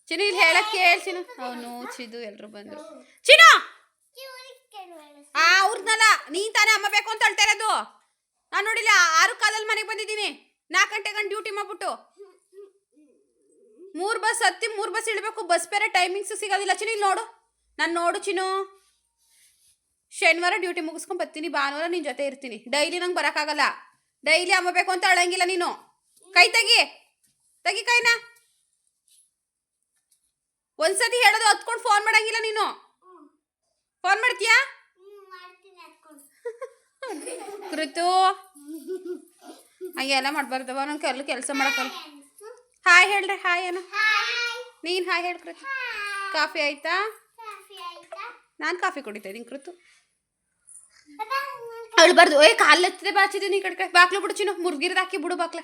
S1: ಚಿನ್ನು ಇಲ್ಲಿ ಹೇಳಕ್ ಕೇಳ್ಸಿನು. ಅವನು ಚಿದು ಎಲ್ರು ಬಂದ್ರು. ಚಿನ್ನು ಅವ್ರನ್ನಲ್ಲ, ನೀನ್ ತಾನೇ ಅಮ್ಮ ಬೇಕು ಅಂತ ಅಳ್ತಾ ಇರೋದು. ನಾನು ನೋಡಿಲ್ಲ, 6 ಕಾಲಲ್ಲಿ ಮನೆಗೆ ಬಂದಿದ್ದೀನಿ. 4 ಗಂಟೆ ಗಂಟೆ ಡ್ಯೂಟಿ ಮಾಡ್ಬಿಟ್ಟು 3 ಬಸ್ ಹತ್ತಿ 3 ಬಸ್ ಇಳಬೇಕು. ಬಸ್ ಬೇರೆ ಟೈಮಿಂಗ್ಸ್ ಸಿಗೋದಿಲ್ಲ. ಚಿನ್ನು ಇಲ್ಲಿ ನೋಡು, ನಾನು ನೋಡು ಚಿನ್ನು. ಶನಿವಾರ ಡ್ಯೂಟಿ ಮುಗಿಸ್ಕೊಂಡು ಬರ್ತೀನಿ, ಭಾನುವಾರ ನಿನ್ನ ಜೊತೆ ಇರ್ತೀನಿ. ಡೈಲಿ ನಂಗೆ ಬರೋಕ್ಕಾಗಲ್ಲ. ಡೈಲಿ ಅಮ್ಮ ಬೇಕು ಅಂತ ಅಳಂಗಿಲ್ಲ ನೀನು. ಕೈ ತೆಗಿ ಕೈನ. ಒಂದ್ಸತಿ ಹೇಳೋದು ಹತ್ಕೊಂಡು ಫೋನ್ ಮಾಡಂಗಿಲ್ಲ ನೀನು. ಫೋನ್ ಮಾಡ್ತೀಯಾ? ಕೃತು ಹಂಗೆಲ್ಲ ಮಾಡ್ಬಾರ್ದವ. ನಂಗೆ ಕೆಲಸ ಮಾಡೋಕ್ಕಲ್ಲ. ಹಾಯ್ ಹೇಳ್ರಿ. ಹಾಯ್ ಏನು? ನೀನು ಹಾಯ್ ಹೇಳಿ ಕೃತು. ಕಾಫಿ ಆಯ್ತಾ? ನಾನು ಕಾಫಿ ಕುಡಿತಾ ಇದ್ದೀನಿ ಕೃತು. ಅಳ್ಬಾರ್ದು. ಕಾಲು ಹತ್ತದೆ ಬಾಚಿದ್ದೀನಿ ಈ ಕಡೆ. ಬಾಕ್ಲು ಬಿಡು ಚಿನ್ನು, ಮುರ್ಗಿರ್ದು ಹಾಕಿ ಬಿಡು ಬಾಕ್ಲ.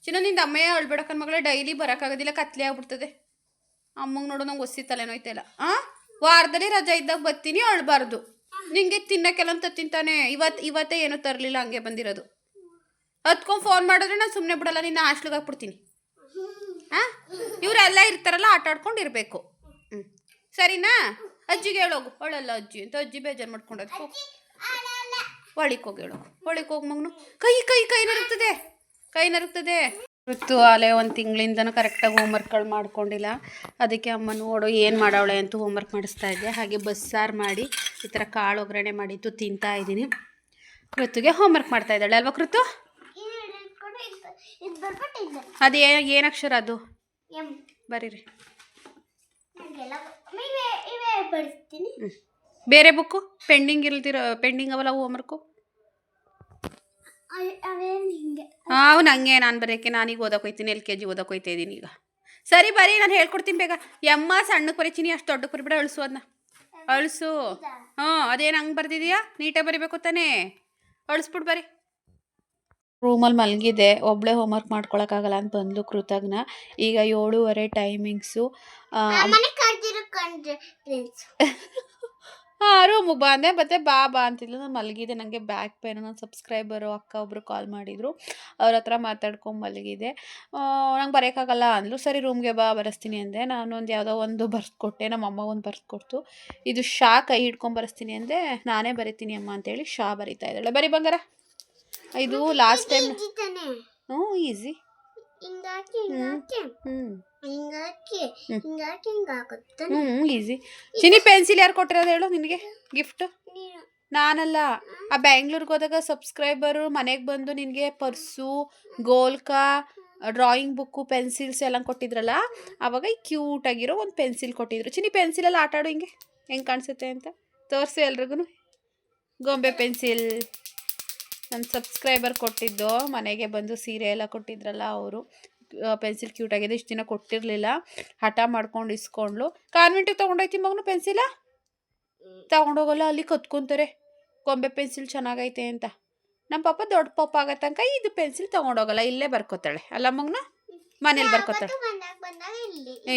S1: ಚಿನ್ನು ನಿಂದ ಅಮ್ಮಯ್ಯ ಅಳ್ಬೇಡಕ್ಕನ್ ಮಗಳೇ. ಡೈಲಿ ಬರೋಕ್ಕಾಗೋದಿಲ್ಲ, ಕತ್ಲೆ ಆಗ್ಬಿಡ್ತದೆ. ಅಮ್ಮಂಗೆ ನೋಡು, ನಂಗೆ ಒಸಿ ತಲೆನೋಯ್ತಲ್ಲ. ವಾರದಲ್ಲಿ ರಜೆ ಇದ್ದಾಗ ಬರ್ತೀನಿ, ಅಳ್ಬಾರ್ದು. ನಿಂಗೆ ತಿನ್ನಕ್ಕೆಲ್ಲ ಅಂತ ತಿಂತಾನೆ. ಇವತ್ತೇ ಏನೂ ತರಲಿಲ್ಲ, ಹಂಗೆ ಬಂದಿರೋದು. ಹತ್ಕೊಂಡು ಫೋನ್ ಮಾಡಿದ್ರೆ ನಾನು ಸುಮ್ಮನೆ ಬಿಡಲ್ಲ, ನಿನ್ನ ಹಾಸ್ಟ್ಲಿಗೆ ಹಾಕ್ಬಿಡ್ತೀನಿ. ಇವರೆಲ್ಲ ಇರ್ತಾರಲ್ಲ, ಆಟ ಆಡ್ಕೊಂಡು ಇರಬೇಕು. ಸರಿನಾ? ಅಜ್ಜಿಗೆ ಹೇಳೋಗು. ಅವಳಲ್ಲ ಅಜ್ಜಿ ಅಂತ, ಅಜ್ಜಿ ಬೇಜಾರು ಮಾಡ್ಕೊಂಡೋದು. ಒಳಿಗೆ ಹೋಗಿ ಹೇಳೋಗು. ಒಳಿಗೆ ಹೋಗಿ ಮಗನು. ಕೈ ನರುತ್ತದೆ. ಇವತ್ತು ಅಲ್ಲೇ 1 ತಿಂಗಳಿಂದನೂ ಕರೆಕ್ಟಾಗಿ ಹೋಮ್ವರ್ಕ್ಗಳು ಮಾಡ್ಕೊಂಡಿಲ್ಲ. ಅದಕ್ಕೆ ಅಮ್ಮ ನೋಡು ಏನು ಮಾಡವಳೆ ಅಂತ ಹೋಮ್ವರ್ಕ್ ಮಾಡಿಸ್ತಾ ಇದ್ದೆ. ಹಾಗೆ ಬಸ್ಸಾರು ಮಾಡಿ ಈ ಥರ ಕಾಳು ಒಗ್ಗರಣೆ ಮಾಡಿತ್ತು ತಿಂತಾ ಇದ್ದೀನಿ. ಕೃತುಗೆ ಹೋಮ್ವರ್ಕ್ ಮಾಡ್ತಾ ಇದ್ದಾಳೆ ಅಲ್ವಾ ಕೃತು? ಅದು ಏನು ಅಕ್ಷರ ಅದು? ಬರೀರಿ. ಬೇರೆ ಬುಕ್ಕು ಪೆಂಡಿಂಗ್ ಅವಲ್ಲ ಹೋಮ್ವರ್ಕು? ಅವ್ನು ಹಂಗೆ. ನಾನು ಬರೋಕ್ಕೆ ನಾನೀಗ ಓದಕ್ಕೆ ಹೋಗ್ತೀನಿ, LKG ಓದಕ್ಕೆ ಹೋಗ್ತಾ ಇದ್ದೀನಿ ಈಗ. ಸರಿ ಬರೀ, ನಾನು ಹೇಳ್ಕೊಡ್ತೀನಿ ಬೇಗ. ಎಮ್ಮ ಸಣ್ಣಕ್ಕೆ ಬರೀತೀನಿ, ಅಷ್ಟು ದೊಡ್ಡಕ್ಕೆ ಬರಿಬೇಡ. ಅಳಿಸು ಅದನ್ನ, ಅಳಿಸು. ಅದೇನು ಹಂಗೆ ಬರ್ದಿದೀಯಾ? ನೀಟಾಗಿ ಬರಿಬೇಕು ತಾನೇ, ಅಳಿಸ್ಬಿಟ್ಟು ಬರೀ. ರೂಮಲ್ಲಿ ಮಲಗಿದೆ, ಒಬ್ಬಳೇ ಹೋಮ್ವರ್ಕ್ ಮಾಡ್ಕೊಳಕ್ಕಾಗಲ್ಲ ಅಂತ ಬಂದು ಕೃತಜ್ಞ. ಈಗ 7:30 ಟೈಮಿಂಗ್ಸು. ರೂಮಿಗೆ ಬಂದೆ. ಮತ್ತೆ ಬಾ ಅಂತಿದ್ಲು. ನಾನು ಮಲಗಿದೆ, ನನಗೆ ಬ್ಯಾಕ್ ಪೇನು. ನನ್ನ ಸಬ್ಸ್ಕ್ರೈಬರು ಅಕ್ಕ ಒಬ್ಬರು ಕಾಲ್ ಮಾಡಿದರು, ಅವ್ರ ಹತ್ರ ಮಾತಾಡ್ಕೊಂಡು ಮಲಗಿದೆ. ನಂಗೆ ಬರೋಕ್ಕಾಗಲ್ಲ ಅಂದ್ಲು. ಸರಿ ರೂಮ್ಗೆ ಬರೆಸ್ತೀನಿ ಅಂದೆ. ನಾನು ಯಾವುದೋ ಒಂದು ಬರ್ಸ್ಕೊಟ್ಟೆ, ನಮ್ಮ ಅಮ್ಮ ಒಂದು ಬರ್ಸ್ಕೊಡ್ತು. ಇದು ಶಾ ಕೈ ಹಿಡ್ಕೊಂಡು ಬರೆಸ್ತೀನಿ ಅಂದೆ. ನಾನೇ ಬರಿತೀನಿ ಅಮ್ಮ ಅಂತೇಳಿ ಶಾ ಬರಿತಾ ಇದ್ದಾಳೆ. ಬರೀ ಬಂಗಾರ. ಇದು last time. Easy. Easy. Chini pencil ಯಾರು ಕೊಟ್ಟಿರೋದು ಹೇಳು ನಿನಗೆ ಗಿಫ್ಟ್? ನಾನಲ್ಲ. ಆ ಬ್ಯಾಂಗ್ಳೂರ್ಗೆ ಹೋದಾಗ ಸಬ್ಸ್ಕ್ರೈಬರು ಮನೆಗೆ ಬಂದು ನಿನಗೆ ಪರ್ಸು, ಗೋಲ್ಕ, ಡ್ರಾಯಿಂಗ್ ಬುಕ್ಕು, ಪೆನ್ಸಿಲ್ಸ್ ಎಲ್ಲ ಕೊಟ್ಟಿದ್ರಲ್ಲ, ಆವಾಗ ಈ ಕ್ಯೂಟಾಗಿರೋ ಒಂದು ಪೆನ್ಸಿಲ್ ಕೊಟ್ಟಿದ್ರು. ಚಿನಿ ಪೆನ್ಸಿಲಲ್ಲಿ ಆಟ ಆಡು, ಹೆಂಗೆ ಕಾಣಿಸುತ್ತೆ ಅಂತ ತೋರಿಸು ಎಲ್ರಿಗೂ. ಗೊಂಬೆ ಪೆನ್ಸಿಲ್ ನನ್ನ ಸಬ್ಸ್ಕ್ರೈಬರ್ ಕೊಟ್ಟಿದ್ದು. ಮನೆಗೆ ಬಂದು ಸೀರೆ ಎಲ್ಲ ಕೊಟ್ಟಿದ್ರಲ್ಲ ಅವರು. ಪೆನ್ಸಿಲ್ ಕ್ಯೂಟಾಗಿದೆ. ಇಷ್ಟು ದಿನ ಕೊಟ್ಟಿರಲಿಲ್ಲ, ಹಠ ಮಾಡ್ಕೊಂಡು ಇಸ್ಕೊಂಡ್ಲು. ಕಾನ್ವೆಂಟಿಗೆ ತೊಗೊಂಡೋಯ್ತಿ ಮಗನು ಪೆನ್ಸಿಲ? ತೊಗೊಂಡೋಗಲ್ಲ, ಅಲ್ಲಿ ಕತ್ಕೊತಾರೆ ಗೊಂಬೆ ಪೆನ್ಸಿಲ್ ಚೆನ್ನಾಗೈತೆ ಅಂತ. ನಮ್ಮ ಪಾಪ ದೊಡ್ಡ ಪಾಪ ಆಗೋ ತನಕ ಇದು ಪೆನ್ಸಿಲ್ ತೊಗೊಂಡೋಗಲ್ಲ, ಇಲ್ಲೇ ಬರ್ಕೋತಾಳೆ ಅಲ್ಲ ಮಗನ? ಮನೇಲಿ ಬರ್ಕೋತಾಳೆ.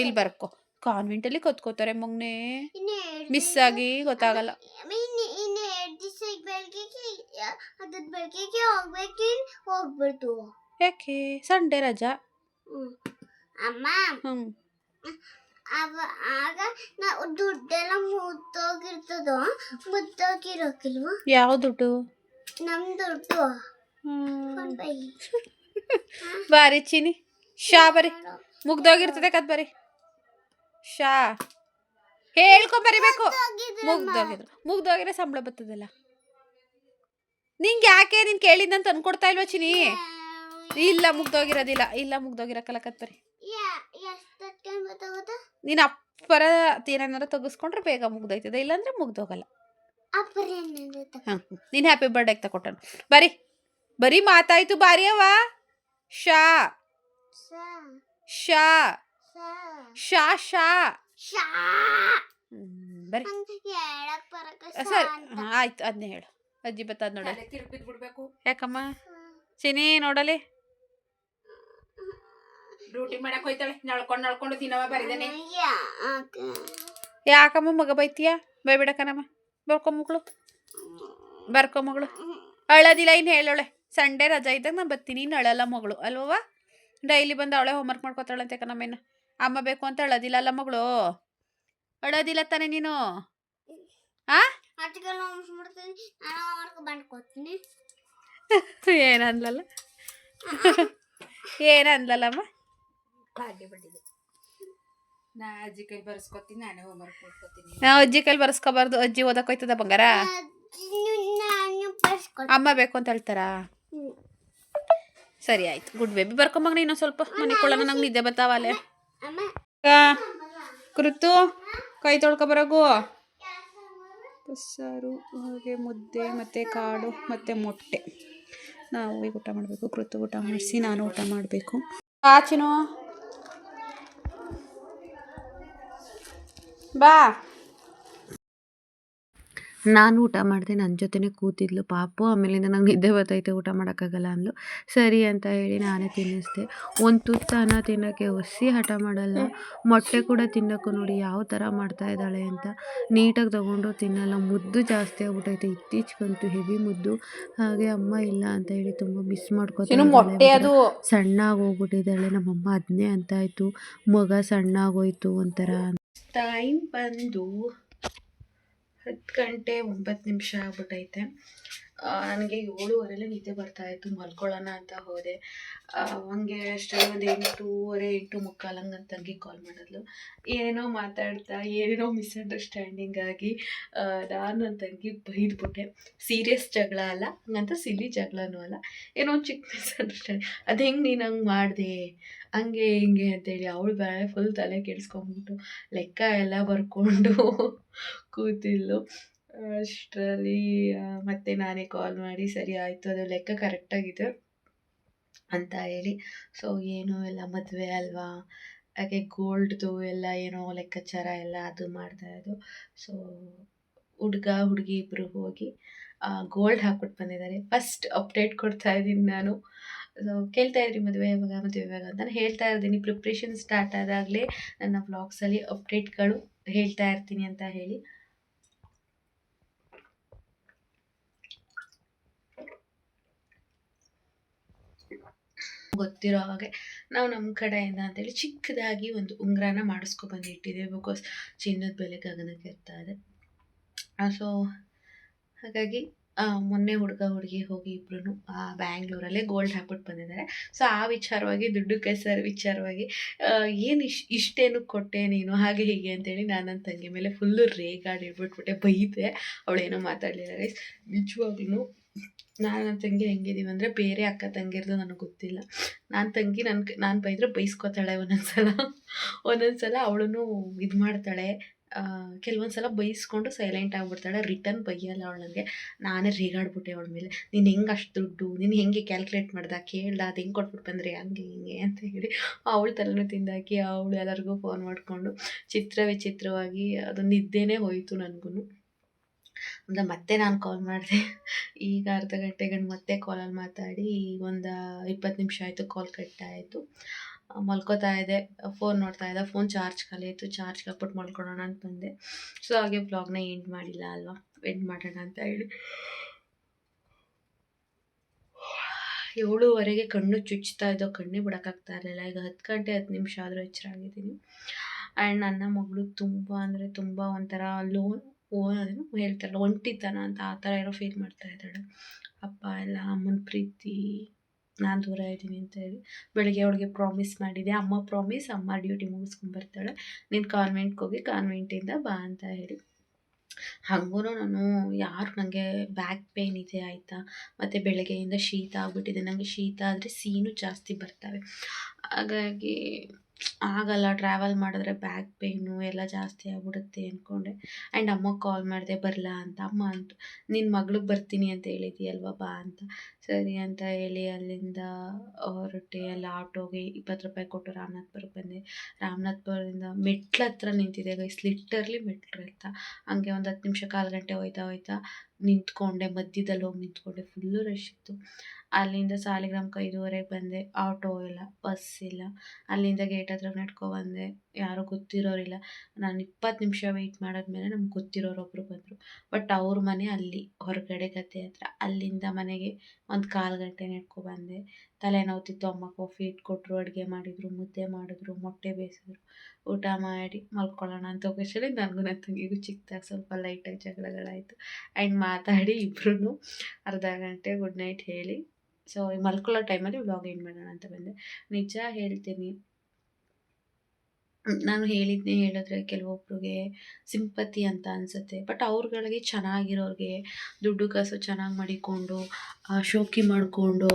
S1: ಇಲ್ಲಿ ಬರ್ಕೊ. ಕಾನ್ವೆಂಟಲ್ಲಿ ಕತ್ಕೋತಾರೆ ಮಗ್ನೆ,
S2: ಇನ್ನು
S1: ಮಿಸ್ ಆಗಿ ಗೊತ್ತಾಗಲ್ಲ.
S2: ಇನ್ನು 2 ದಿವಸ ಬೆಳಗ್ಗೆಗೆ ಹೋಗ್ಬೇಕು, ಹೋಗ್ಬಿಡ್ತು.
S1: ಯಾಕೆ ಸಂಡೇ ರಜಾ?
S2: ಅಮ್ಮ
S1: ಹ್ಞೂ
S2: ಆಗ ನಾವು ದುಡ್ಡೆಲ್ಲ ಮುದ್ದೋಗಿರೋಕಿಲ್ವಾ?
S1: ಯಾವ ದುಡ್ಡು?
S2: ನಮ್ ದುಡ್ಡು
S1: ಬಾರಿ ಚೀನಿ ಶಾ ಬರಿ ಮುಗ್ದೋಗಿರ್ತದೆ ಕತ್ ಬರಿ ಶಾ ಹೇಳ್ಕೊಂಡ್ ಬರಿಬೇಕು. ಮುಗ್ದೋಗಿರೋ ಸಂಬಳ ಬರ್ತದಲ್ಲ. ನಿಂಗೆ ಯಾಕೆ ನೀನ್ ಕೇಳಿದ್ದಂತ ಅನ್ಕೊಡ್ತಾ ಇಲ್ವಾ ಚಿನಿ? ಇಲ್ಲ ಮುಗ್ದೋಗಿರೋದಿಲ್ಲ, ಇಲ್ಲ ಮುಗ್ದೋಗಿರಕ್ಕಲ್ಲ ಕತ್ ಬರಿ. ನೀನ್ ಅಪ್ಪರ ಏನಾರ ತೆಗಿಸ್ಕೊಂಡ್ರೆ ಬೇಗ ಮುಗ್ದೋಯ್ತದೆ, ಇಲ್ಲಾಂದ್ರೆ ಮುಗ್ದೋಗಲ್ಲ. ನೀನ್ ಹ್ಯಾಪಿ ಬರ್ಡೇ ತಕೊಟ್ಟನು ಬರಿ ಬರೀ ಮಾತಾಯ್ತು. ಬಾರಿ ಅವ ಶಾ ಶಾ ಶಾ ಶಾ ಬರಿ ಸರಿ ಆಯ್ತು. ಅದನ್ನೇ ಹೇಳು. ಅಜ್ಜಿ ಬತ್ತದ ನೋಡ. ಯಾಕಮ್ಮ ಚಿನಿ ನೋಡಲಿ ಡ್ಯೂಟಿ ಮಾಡಕ್ ಹೋಯ್ತಾಳೆ. ನಳ್ಕೊಂಡು ದಿನವ ಬರಿದಾನೆ. ಯಾಕಮ್ಮ ಮಗ ಬೈತೀಯ? ಬೈಬಿಡಕನಮ್ಮ. ಬರ್ಕೊ ಮಗಳು ಅಳದಿಲ್ಲ. ಇನ್ನು ಹೇಳೋಳೆ ಸಂಡೇ ರಜಾ ಇದ್ದಾಗ ನಾನು ಬರ್ತೀನಿ, ಇನ್ನು ಅಳಲ್ಲ ಮಗಳು ಅಲ್ವವ? ಡೈಲಿ ಬಂದು ಅವಳೆ ಹೋಮ್ವರ್ಕ್ ಮಾಡ್ಕೊತಾಳಂತೆ ಕಣಮ್ಮೇನ. ಅಮ್ಮ ಬೇಕು ಅಂತ ಅಳೋದಿಲ್ಲ ಅಲ್ಲ ಮಗಳು? ಅಳೋದಿಲ್ಲ ತಾನೆ ನೀನು? ಏನಂದ್ಲಲ್ಲ ಏನಂದ್ಲಲ್ಲಮ್ಮ? ಅಜ್ಜಿ ಕೈಲಿ ಬರ್ಸ್ಕೊತೀನಿ, ನಾನೇ ಹೋಮ್ವರ್ಕ್ ಮಾಡ್ಕೊತೀನಿ. ನಾವು ಅಜ್ಜಿ ಕೈಲಿ ಬರ್ಸ್ಕೊಬಾರ್ದು, ಅಜ್ಜಿ ಓದಕ್ ಹೋಯ್ತದ ಬಂಗಾರ. ಅಮ್ಮ ಬೇಕು ಅಂತ ಹೇಳ್ತಾರಾ? ಸರಿ ಆಯ್ತು. ಗುಡ್ ಬೇಬಿ ಬರ್ಕೊಂಬಂಗ. ಇನ್ನೊಂದು ಸ್ವಲ್ಪ ಮನೆ ಕೊಳ್ಳೋಣ, ನಂಗೆ ನಿದ್ದೆ ಬರ್ತಾವಲ್ಲೇ. ಕೃತು ಕೈ ತೊಳ್ಕೊಬರಗು. ಬಸ್ಸಾರು, ಹಾಗೆ ಮುದ್ದೆ ಮತ್ತು ಕಾಳು ಮತ್ತು ಮೊಟ್ಟೆ. ನಾವು ಈಗ ಊಟ ಮಾಡಬೇಕು. ಕೃತು ಊಟ ಮಾಡಿಸಿ ನಾನು ಊಟ ಮಾಡಬೇಕು. ಆಚಿನೋ ಬಾ. ನಾನು ಊಟ ಮಾಡಿದೆ, ನನ್ನ ಜೊತೆನೇ ಕೂತಿದ್ಲು ಪಾಪು. ಆಮೇಲಿಂದ ನಂಗೆ ನಿದ್ದೆ ಬರ್ತೈತೆ, ಊಟ ಮಾಡೋಕ್ಕಾಗಲ್ಲ ಅಂದ್ಲು. ಸರಿ ಅಂತ ಹೇಳಿ ನಾನೇ ತಿನ್ನಿಸ್ದೆ. ಒಂದು ತುತ್ತು ಅನ್ನ ತಿನ್ನೋಕ್ಕೆ ಒಸಿ ಹಠ ಮಾಡಲ್ಲ. ಮೊಟ್ಟೆ ಕೂಡ ತಿನ್ನೋಕ್ಕೂ ನೋಡಿ ಯಾವ ಥರ ಮಾಡ್ತಾ ಇದ್ದಾಳೆ ಅಂತ. ನೀಟಾಗಿ ತೊಗೊಂಡು ತಿನ್ನಲ್ಲ. ಮುದ್ದು ಜಾಸ್ತಿ ಆಗ್ಬಿಟ್ಟೈತೆ ಇತ್ತೀಚೆಗಂತೂ, ಹೆವಿ ಮುದ್ದು. ಹಾಗೆ ಅಮ್ಮ ಇಲ್ಲ ಅಂತ ಹೇಳಿ ತುಂಬ ಮಿಸ್ ಮಾಡ್ಕೊತಾಳೆ. ಸಣ್ಣಾಗಿ ಹೋಗ್ಬಿಟ್ಟಿದ್ದಾಳೆ. ನಮ್ಮಮ್ಮ ಅದನ್ನೇ ಅಂತಾಯಿತು, ಮಗ ಸಣ್ಣಾಗೋಯ್ತು ಒಂಥರ. ಟೈಮ್ ಬಂದು 10 ಗಂಟೆ 9 ನಿಮಿಷ ಆಗ್ಬಿಟ್ಟೈತೆ. ನನಗೆ 7:15 ನಿದ್ದೆ ಬರ್ತಾಯಿತ್ತು. ಮಲ್ಕೊಳ್ಳೋಣ ಅಂತ ಹೋದೆ. ಹಂಗೆ ಅಷ್ಟರಲ್ಲಿ ಒಂದು 8:30 8:45 ಹಂಗೆ ನನ್ನ ತಂಗಿ ಕಾಲ್ ಮಾಡಿದ್ಲು. ಏನೇನೋ ಮಾತಾಡ್ತಾ ಏನೇನೋ ಮಿಸ್ಅಂಡರ್ಸ್ಟ್ಯಾಂಡಿಂಗ್ ಆಗಿ ನಾನು ನನ್ನ ತಂಗಿ ಬೈದ್ಬಿಟ್ಟೆ. ಸೀರಿಯಸ್ ಜಗಳ ಅಲ್ಲ, ಹಂಗಂತ ಸಿಲಿ ಜಗಳನೂ ಅಲ್ಲ, ಏನೋ ಒಂದು ಚಿಕ್ಕ ಮಿಸ್ಅಂಡರ್ಸ್ಟ್ಯಾಂಡಿಂಗ್. ಅದು ಹೆಂಗೆ ನೀನು ಹಂಗೆ ಮಾಡಿದೆ ಹಂಗೆ ಹಿಂಗೆ ಅಂತೇಳಿ ಅವಳು ಬೇರೆ ಫುಲ್ ತಲೆ ಕೆಡಿಸ್ಕೊಂಡ್ಬಿಟ್ಟು ಲೆಕ್ಕ ಎಲ್ಲ ಬರ್ಕೊಂಡು ಕೂತಿದ್ಲು. ಅಷ್ಟರಲ್ಲಿ ಮತ್ತೆ ನಾನೇ ಕಾಲ್ ಮಾಡಿ ಸರಿ ಆಯಿತು, ಅದು ಲೆಕ್ಕ ಕರೆಕ್ಟಾಗಿದೆ ಅಂತ ಹೇಳಿ. ಸೊ ಏನೋ ಎಲ್ಲ ಮದುವೆ ಅಲ್ವಾ, ಹಾಗೆ ಗೋಲ್ಡ್ದು ಎಲ್ಲ ಏನೋ ಲೆಕ್ಕಾಚಾರ ಎಲ್ಲ ಅದು ಮಾಡ್ತಾಯಿದ್ದು. ಸೊ ಹುಡುಗ ಹುಡುಗಿ ಇಬ್ಬರು ಹೋಗಿ ಗೋಲ್ಡ್ ಹಾಕ್ಬಿಟ್ಟು ಬಂದಿದ್ದಾರೆ. ಫಸ್ಟ್ ಅಪ್ಡೇಟ್ ಕೊಡ್ತಾ ಇದ್ದೀನಿ ನಾನು. ಸೊ ಕೇಳ್ತಾ ಇದ್ರಿ ಮದುವೆ ಯಾವಾಗ ಅಂತ. ನಾನು ಹೇಳ್ತಾ ಇರ್ತೀನಿ, ಪ್ರಿಪ್ರೇಷನ್ ಸ್ಟಾರ್ಟ್ ಆದಾಗಲೇ ನನ್ನ ವ್ಲಾಗ್ಸಲ್ಲಿ ಅಪ್ಡೇಟ್ಗಳು ಹೇಳ್ತಾ ಇರ್ತೀನಿ ಅಂತ ಹೇಳಿ. ಗೊತ್ತಿರೋ ಹಾಗೆ ನಾವು ನಮ್ಮ ಕಡೆಯಿಂದ ಅಂತೇಳಿ ಚಿಕ್ಕದಾಗಿ ಒಂದು ಉಂಗುರನ ಮಾಡಿಸ್ಕೊಬಂದು ಇಟ್ಟಿದ್ದೀವಿ. ಬಿಕಾಸ್ ಚಿನ್ನದ ಬೆಲೆ ಗಗನಕ್ಕೆ ಇರ್ತಾ ಇದೆ. ಸೊ ಹಾಗಾಗಿ ಮೊನ್ನೆ ಹುಡುಗ ಹುಡುಗಿ ಹೋಗಿ ಇಬ್ಬರೂ ಬ್ಯಾಂಗ್ಳೂರಲ್ಲೇ ಗೋಲ್ಡ್ ಹಾಕ್ಬಿಟ್ಟು ಬಂದಿದ್ದಾರೆ. ಸೊ ಆ ವಿಚಾರವಾಗಿ ದುಡ್ಡು ಕೆಸರು ವಿಚಾರವಾಗಿ ಏನು ಇಷ್ಟೇನು ಕೊಟ್ಟೆ ನೀನು ಹಾಗೆ ಹೀಗೆ ಅಂತೇಳಿ ನಾನು ನನ್ನ ತಂಗಿ ಮೇಲೆ ಫುಲ್ಲು ರೇಗಾಡಿ ಇಟ್ಬಿಟ್ಬಿಟ್ಟೆ, ಬೈದೆ. ಅವಳೇನೋ ಮಾತಾಡಲಿಲ್ಲ ಗೈಸ್. ನಿಜವಾಗ್ಲೂ ನಾನು ನನ್ನ ತಂಗಿ ಹೆಂಗಿದ್ದೀವಿ ಅಂದರೆ, ಬೇರೆ ಅಕ್ಕ ತಂಗಿರ್ದು ನನಗೆ ಗೊತ್ತಿಲ್ಲ. ನಾನು ಬೈದರೆ ಬೈಸ್ಕೊತಾಳೆ ಒಂದೊಂದು ಸಲ ಅವಳು ಇದು ಮಾಡ್ತಾಳೆ. ಕೆಲವೊಂದು ಸಲ ಬೈಸ್ಕೊಂಡು ಸೈಲೆಂಟ್ ಆಗಿಬಿಡ್ತಾಳೆ, ರಿಟರ್ನ್ ಬೈಯಲ್ಲ ಅವಳು ನನಗೆ. ನಾನೇ ರೇಗಾಡ್ಬಿಟ್ಟೆ ಅವಳ ಮೇಲೆ. ನೀನು ಹೆಂಗೆ ಅಷ್ಟು ದುಡ್ಡು ನೀನು ಹೆಂಗೆ ಕ್ಯಾಲ್ಕುಲೇಟ್ ಮಾಡ್ದೆ, ಕೇಳ್ದ, ಅದು ಹೆಂಗೆ ಕೊಟ್ಬಿಟ್ಟು ಬಂದರೆ ಹಂಗೆ ಹಿಂಗೆ ಅಂತ ಹೇಳಿ ಅವಳ ತಲೆನೂ ತಿಂದಾಕಿ ಅವಳು ಎಲ್ಲರಿಗೂ ಫೋನ್ ಮಾಡಿಕೊಂಡು ವಿಚಿತ್ರವಾಗಿ ಅದು ನಿದ್ದೆನೇ ಹೋಯಿತು ನನಗೂ. ಅಂದರೆ ಮತ್ತೆ ನಾನು ಕಾಲ್ ಮಾಡಿದೆ. ಈಗ ಅರ್ಧ ಗಂಟೆಗೆ ಮತ್ತೆ ಕಾಲಲ್ಲಿ ಮಾತಾಡಿ ಒಂದು 20 ನಿಮಿಷ ಆಯಿತು, ಕಾಲ್ ಕಟ್ ಆಯಿತು. ಮಲ್ಕೋತಾ ಇದ್ದೆ, ಫೋನ್ ನೋಡ್ತಾ ಇದ್ದೆ, ಫೋನ್ ಚಾರ್ಜ್ ಖಾಲಿ ಆಯಿತು, ಚಾರ್ಜ್ಗೆ ಹಾಕ್ಬಿಟ್ಟು ಮಲ್ಕೊಳ್ಳೋಣ ಅಂತ ಬಂದೆ. ಸೊ ಹಾಗೆ ವ್ಲಾಗ್ನ ಎಂಡ್ ಮಾಡಿಲ್ಲ ಅಲ್ವಾ, ಎಂಡ್ ಮಾಡೋಣ ಅಂತ ಹೇಳಿ 7:30ಗೆ ಕಣ್ಣು ಚುಚ್ತಾ ಇದ್ದೋ, ಕಣ್ಣೇ ಬಿಡೋಕ್ಕಾಗ್ತಾ ಇರಲಿಲ್ಲ. ಈಗ 10 ಗಂಟೆ 10 ನಿಮಿಷ ಆದರೂ ಎಚ್ಚರ ಆಗಿದ್ದೀನಿ. ಆ್ಯಂಡ್ ನನ್ನ ಮಗಳು ತುಂಬ ಅಂದರೆ ತುಂಬ ಒಂಥರ ಅದೇನು ಹೇಳ್ತಾರಲ್ಲ ಒಂಟಿತನ ಅಂತ, ಆ ಥರ ಏನೋ ಫೀಲ್ ಮಾಡ್ತಾ ಇದ್ದಾಳೆ. ಅಪ್ಪ ಎಲ್ಲ ಅಮ್ಮನ ಪ್ರೀತಿ ನಾನು ದೂರ ಇದ್ದೀನಿ ಅಂತ ಹೇಳಿ. ಬೆಳಗ್ಗೆ ಅವಳಿಗೆ ಪ್ರಾಮಿಸ್ ಮಾಡಿದೆ, ಅಮ್ಮ ಪ್ರಾಮಿಸ್, ಅಮ್ಮ ಡ್ಯೂಟಿ ಮುಗಿಸ್ಕೊಂಬರ್ತಾಳೆ, ನೀನು ಕಾನ್ವೆಂಟ್ಗೆ ಹೋಗಿ ಕಾನ್ವೆಂಟಿಂದ ಬಾ ಅಂತ ಹೇಳಿ. ಹಾಗೂ ನಾನು ನನಗೆ ಬ್ಯಾಕ್ ಪೇಯ್ನ್ ಇದೆ ಆಯಿತಾ, ಮತ್ತು ಬೆಳಗ್ಗೆಯಿಂದ ಶೀತ ಆಗಿಬಿಟ್ಟಿದೆ. ನನಗೆ ಶೀತ ಆದರೆ ಸೀನು ಜಾಸ್ತಿ ಬರ್ತವೆ, ಹಾಗಾಗಿ ಆಗಲ್ಲ, ಟ್ರಾವೆಲ್ ಮಾಡಿದ್ರೆ ಬ್ಯಾಕ್ ಪೇಯ್ನು ಎಲ್ಲ ಜಾಸ್ತಿ ಆಗ್ಬಿಡುತ್ತೆ ಅಂದ್ಕೊಂಡೆ. ಆ್ಯಂಡ್ ಅಮ್ಮಗೆ ಕಾಲ್ ಮಾಡಿದೆ ಬರಲಾ ಅಂತ. ಅಮ್ಮ ಅಂತು, ನಿನ್ನ ಮಗಳಿಗೆ ಬರ್ತೀನಿ ಅಂತ ಹೇಳಿದ್ದೀಯಲ್ವ, ಬಾ ಅಂತ. ಸರಿ ಅಂತ ಹೇಳಿ ಅಲ್ಲಿಂದ ಹೊರಟೆ. ಅಲ್ಲಿ ಆಟೋಗೆ 20 ರೂಪಾಯಿ ಕೊಟ್ಟು ರಾಮನಾಥ್ಪುರಕ್ಕೆ ಬಂದೆ. ರಾಮನಾಥ್ಪುರದಿಂದ ಮೆಟ್ಲ ಹತ್ರ ನಿಂತಿದೆ ಗೈಸ್, ಲಿಟ್ರಲಿ ಮೆಟ್ಲು ಹತ್ರ. ಹಂಗೆ ಒಂದು 10 ನಿಮಿಷ, ಕಾಲು ಗಂಟೆ ಹೋಯ್ತಾ ನಿಂತ್ಕೊಂಡೆ, ಮಧ್ಯದಲ್ಲಿ ಹೋಗಿ ನಿಂತ್ಕೊಂಡೆ, ಫುಲ್ಲು ರಶ್ ಇತ್ತು. ಅಲ್ಲಿಂದ ಸಾಲಿಗ್ರಾಮಕ್ಕೆ 5:30ಗೆ ಬಂದೆ, ಆಟೋ ಇಲ್ಲ, ಬಸ್ ಇಲ್ಲ. ಅಲ್ಲಿಂದ ಗೇಟ್ ಹತ್ರ ನಡ್ಕೊಬಂದೆ, ಯಾರೂ ಗೊತ್ತಿರೋರಿಲ್ಲ. ನಾನು 20 ನಿಮಿಷ ವೆಯ್ಟ್ ಮಾಡಾದ್ಮೇಲೆ ನಮ್ಗೆ ಗೊತ್ತಿರೋರೊಬ್ಬರು ಬಂದರು. ಬಟ್ ಅವ್ರ ಮನೆ ಅಲ್ಲಿ ಹೊರಗಡೆ ಗದ್ದೆ ಹತ್ರ. ಅಲ್ಲಿಂದ ಮನೆಗೆ ಒಂದು ಕಾಲು ಗಂಟೆ ನಡ್ಕೊಬಂದೆ. ತಲೆನೋವ್ತಿತ್ತು, ಅಮ್ಮ ಕಾಫಿ ಇಟ್ಕೊಟ್ರು, ಅಡುಗೆ ಮಾಡಿದರು, ಮುದ್ದೆ ಮಾಡಿದ್ರು, ಮೊಟ್ಟೆ ಬೇಯಿಸಿದ್ರು. ಊಟ ಮಾಡಿ ಮಲ್ಕೊಳ್ಳೋಣ ಅಂತ ಹೋಗೋಷ್ಟರಲ್ಲಿ ನನಗೂ ನನ್ನ ತಂಗಿಗೂ ಚಿಕ್ಕದಾಗಿ ಸ್ವಲ್ಪ ಲೈಟಾಗಿ ಜಗಳಗಳಾಯಿತು. ಆ್ಯಂಡ್ ಮಾತಾಡಿ ಇಬ್ಬರೂ ಅರ್ಧ ಗಂಟೆ ಗುಡ್ ನೈಟ್ ಹೇಳಿ, ಸೊ ಮಲ್ಕೊಳ್ಳೋ ಟೈಮಲ್ಲಿ ವ್ಲಾಗ್ ಎಂಡ್ ಮಾಡೋಣ ಅಂತ ಬಂದೆ. ನಿಜ ಹೇಳ್ತೀನಿ, ನಾನು ಹೇಳಿದ್ರೆ ಕೆಲವೊಬ್ರಿಗೆ ಸಿಂಪತಿ ಅಂತ ಅನಿಸುತ್ತೆ. ಬಟ್ ಅವ್ರುಗಳಿಗೆ ಚೆನ್ನಾಗಿರೋರಿಗೆ, ದುಡ್ಡು ಕಾಸು ಚೆನ್ನಾಗಿ ಮಡಿಕೊಂಡು ಶೋಕಿ ಮಾಡಿಕೊಂಡು,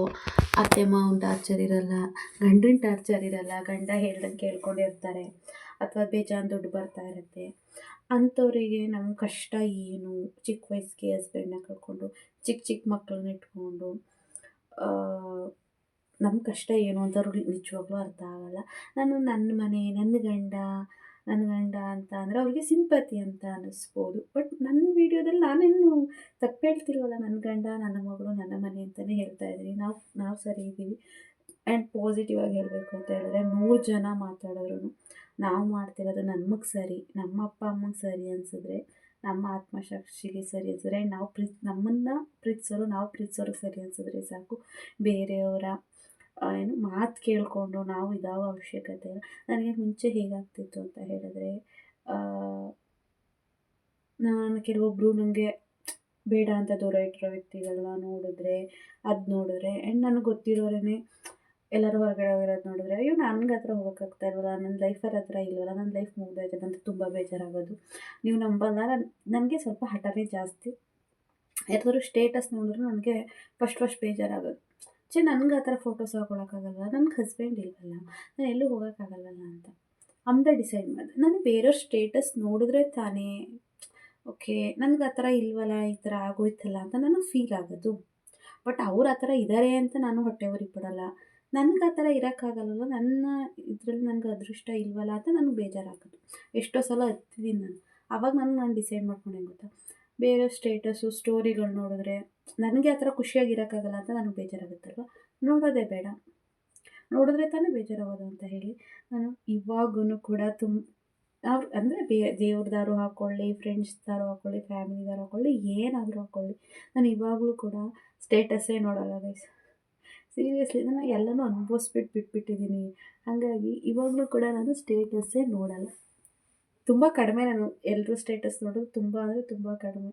S1: ಅತ್ತೆ ಮಾವನ ಟಾರ್ಚರ್ ಇರಲ್ಲ, ಗಂಡನ ಟಾರ್ಚರ್ ಇರಲ್ಲ, ಗಂಡ ಹೇಳ್ದಂಗೆ ಕೇಳ್ಕೊಂಡಿರ್ತಾರೆ, ಅಥವಾ ಬೇಜಾನ್ ದುಡ್ಡು ಬರ್ತಾ ಇರುತ್ತೆ. ಅಂಥವರಿಗೆ ನಮ್ಮ ಕಷ್ಟ ಏನು, ಚಿಕ್ಕ ವಯಸ್ಸಿಗೆ ಹಸ್ಬೆಂಡನ್ನ ಕಳ್ಕೊಂಡು, ಚಿಕ್ಕ ಮಕ್ಕಳನ್ನ ಇಟ್ಕೊಂಡು ನಮ್ಮ ಕಷ್ಟ ಏನು ಅಂತ ಅವ್ರಿಗೆ ನಿಜವಾಗ್ಲೂ ಅರ್ಥ ಆಗೋಲ್ಲ. ನಾನು ನನ್ನ ಮನೆ, ನನ್ನ ಗಂಡ ಅಂತ ಅಂದರೆ ಅವ್ರಿಗೆ ಸಿಂಪತಿ ಅಂತ ಅನ್ನಿಸ್ಬೋದು. ಬಟ್ ನನ್ನ ವೀಡಿಯೋದಲ್ಲಿ ನಾನೇನು ತಪ್ಪು ಹೇಳ್ತಿಲ್ವಲ್ಲ, ನನ್ನ ಗಂಡ, ನನ್ನ ಮಗಳು, ನನ್ನ ಮನೆ ಅಂತಲೇ ಹೇಳ್ತಾ ಇದ್ದೀನಿ. ನಾವು ಸರಿ ಇದ್ದೀವಿ. ಆ್ಯಂಡ್ ಪಾಸಿಟಿವ್ ಆಗಿ ಹೇಳಬೇಕು ಅಂತ ಹೇಳಿದ್ರೆ, 100 ಜನ ಮಾತಾಡಿದ್ರು ನಾವು ಮಾಡ್ತಿರೋದು ನಮಗೆ ಸರಿ, ನಮ್ಮ ಅಪ್ಪ ಅಮ್ಮಗೆ ಸರಿ ಅನಿಸಿದ್ರೆ, ನಮ್ಮ ಆತ್ಮಸಾಕ್ಷಿಗೆ ಸರಿ ಅನಿಸಿದ್ರೆ, ನಮ್ಮನ್ನು ಪ್ರೀತಿಸೋರು, ನಾವು ಪ್ರೀತಿಸೋರಿಗೆ ಸರಿ ಅನಿಸಿದ್ರೆ ಸಾಕು. ಬೇರೆಯವರ ಮಾತು ಕೇಳಿಕೊಂಡು ನಾವು ಇದಾವ ಅವಶ್ಯಕತೆ ಇಲ್ಲ. ನನಗೆ ಮುಂಚೆ ಹೇಗಾಗ್ತಿತ್ತು ಅಂತ ಹೇಳಿದ್ರೆ, ನಾನು ಕೆಲವೊಬ್ಬರು ನನಗೆ ಬೇಡ ಅಂತ ದೂರ ಇಟ್ಟಿರೋ ವ್ಯಕ್ತಿಗಳನ್ನ ನೋಡಿದ್ರೆ ಆ್ಯಂಡ್ ನನಗೆ ಗೊತ್ತಿರೋರೇ ಎಲ್ಲರೂ ಹೊರಗಡೆ ಹೋಗಿರೋದು ನೋಡಿದ್ರೆ, ಅಯ್ಯೋ ನನಗೆ ಹತ್ರ ಹೋಗೋಕ್ಕಾಗ್ತಾ ಇಲ್ವಲ್ಲ, ನನ್ನ ಲೈಫಲ್ಲಿ ಹತ್ರ ಇಲ್ವಲ್ಲ, ನನ್ನ ಲೈಫ್ ಮುಗ್ದೋಯ್ತದೆ ಅಂತ ತುಂಬ ಬೇಜಾರಾಗೋದು. ನೀವು ನಂಬಲ್ಲ, ನನಗೆ ಸ್ವಲ್ಪ ಹಠನೇ ಜಾಸ್ತಿ. ಯಾವ್ದಾದ್ರು ಸ್ಟೇಟಸ್ ನೋಡಿದ್ರು ನನಗೆ ಫಸ್ಟ್ ಬೇಜಾರಾಗೋದು. ನನಗೆ ಆ ಥರ ಫೋಟೋಸ್ ಹಾಕೊಳಕ್ಕಾಗಲ್ವ, ನನಗೆ ಹಸ್ಬೆಂಡ್ ಇಲ್ವಲ್ಲ, ನಾನು ಎಲ್ಲೂ ಹೋಗೋಕ್ಕಾಗಲ್ಲಲ್ಲ ಅಂತ ಅಮ್ದೇ ಡಿಸೈಡ್ ಮಾಡಿದೆ. ನಾನು ಬೇರೆಯವ್ರ ಸ್ಟೇಟಸ್ ನೋಡಿದ್ರೆ ತಾನೇ ಓಕೆ, ನನಗೆ ಆ ಥರ ಇಲ್ವಲ್ಲ, ಈ ಥರ ಆಗೋಯ್ತಲ್ಲ ಅಂತ ನನಗೆ ಫೀಲ್ ಆಗೋದು. ಬಟ್ ಅವ್ರು ಆ ಥರ ಇದ್ದಾರೆ ಅಂತ ನಾನು ಹೊಟ್ಟೆ ಉರಿ ಪಡಲ್ಲ. ನನಗೆ ಆ ಥರ ಇರೋಕ್ಕಾಗಲ್ವಲ್ಲ, ನನ್ನ ಇದರಲ್ಲಿ ನನಗೆ ಅದೃಷ್ಟ ಇಲ್ವಲ್ಲ ಅಂತ ನನಗೆ ಬೇಜಾರಾಗೋದು. ಎಷ್ಟೋ ಸಲ ಹತ್ತಿದ್ದೀನಿ ನಾನು. ಆವಾಗ ನಾನು ಡಿಸೈಡ್ ಮಾಡ್ಕೊಂಡೆ ಗೊತ್ತಾ, ಬೇರೆ ಸ್ಟೇಟಸ್ಸು ಸ್ಟೋರಿಗಳು ನೋಡಿದ್ರೆ ನನಗೆ ಆ ಥರ ಖುಷಿಯಾಗಿರೋಕ್ಕಾಗಲ್ಲ ಅಂತ ನನಗೆ ಬೇಜಾರಾಗುತ್ತಲ್ವ, ನೋಡೋದೇ ಬೇಡ. ನೋಡಿದ್ರೆ ತಾನೇ ಬೇಜಾರಾಗೋದು ಅಂತ ಹೇಳಿ ನಾನು ಇವಾಗೂ ಕೂಡ ಅವ್ರು ಅಂದರೆ ದೇವ್ರದಾರು ಹಾಕ್ಕೊಳ್ಳಿ, ಫ್ರೆಂಡ್ಸ್ದಾರು ಹಾಕ್ಕೊಳ್ಳಿ, ಫ್ಯಾಮಿಲಿದಾರು ಹಾಕ್ಕೊಳ್ಳಿ, ಏನಾದರೂ ಹಾಕ್ಕೊಳ್ಳಿ, ನಾನು ಇವಾಗಲೂ ಕೂಡ ಸ್ಟೇಟಸ್ಸೇ ನೋಡೋಲ್ಲ ಗೈಸ್. ಸೀರಿಯಸ್ಲಿ ನಾನು ಎಲ್ಲನೂ ಬಿಟ್ಬಿಟ್ಟಿದ್ದೀನಿ. ಹಾಗಾಗಿ ಇವಾಗಲೂ ಕೂಡ ನಾನು ಸ್ಟೇಟಸ್ಸೇ ನೋಡಲ್ಲ. ತುಂಬ ಕಡಿಮೆ, ನಾನು ಎಲ್ಲರೂ ಸ್ಟೇಟಸ್ ನೋಡೋದು ತುಂಬ ಅಂದರೆ ತುಂಬ ಕಡಿಮೆ,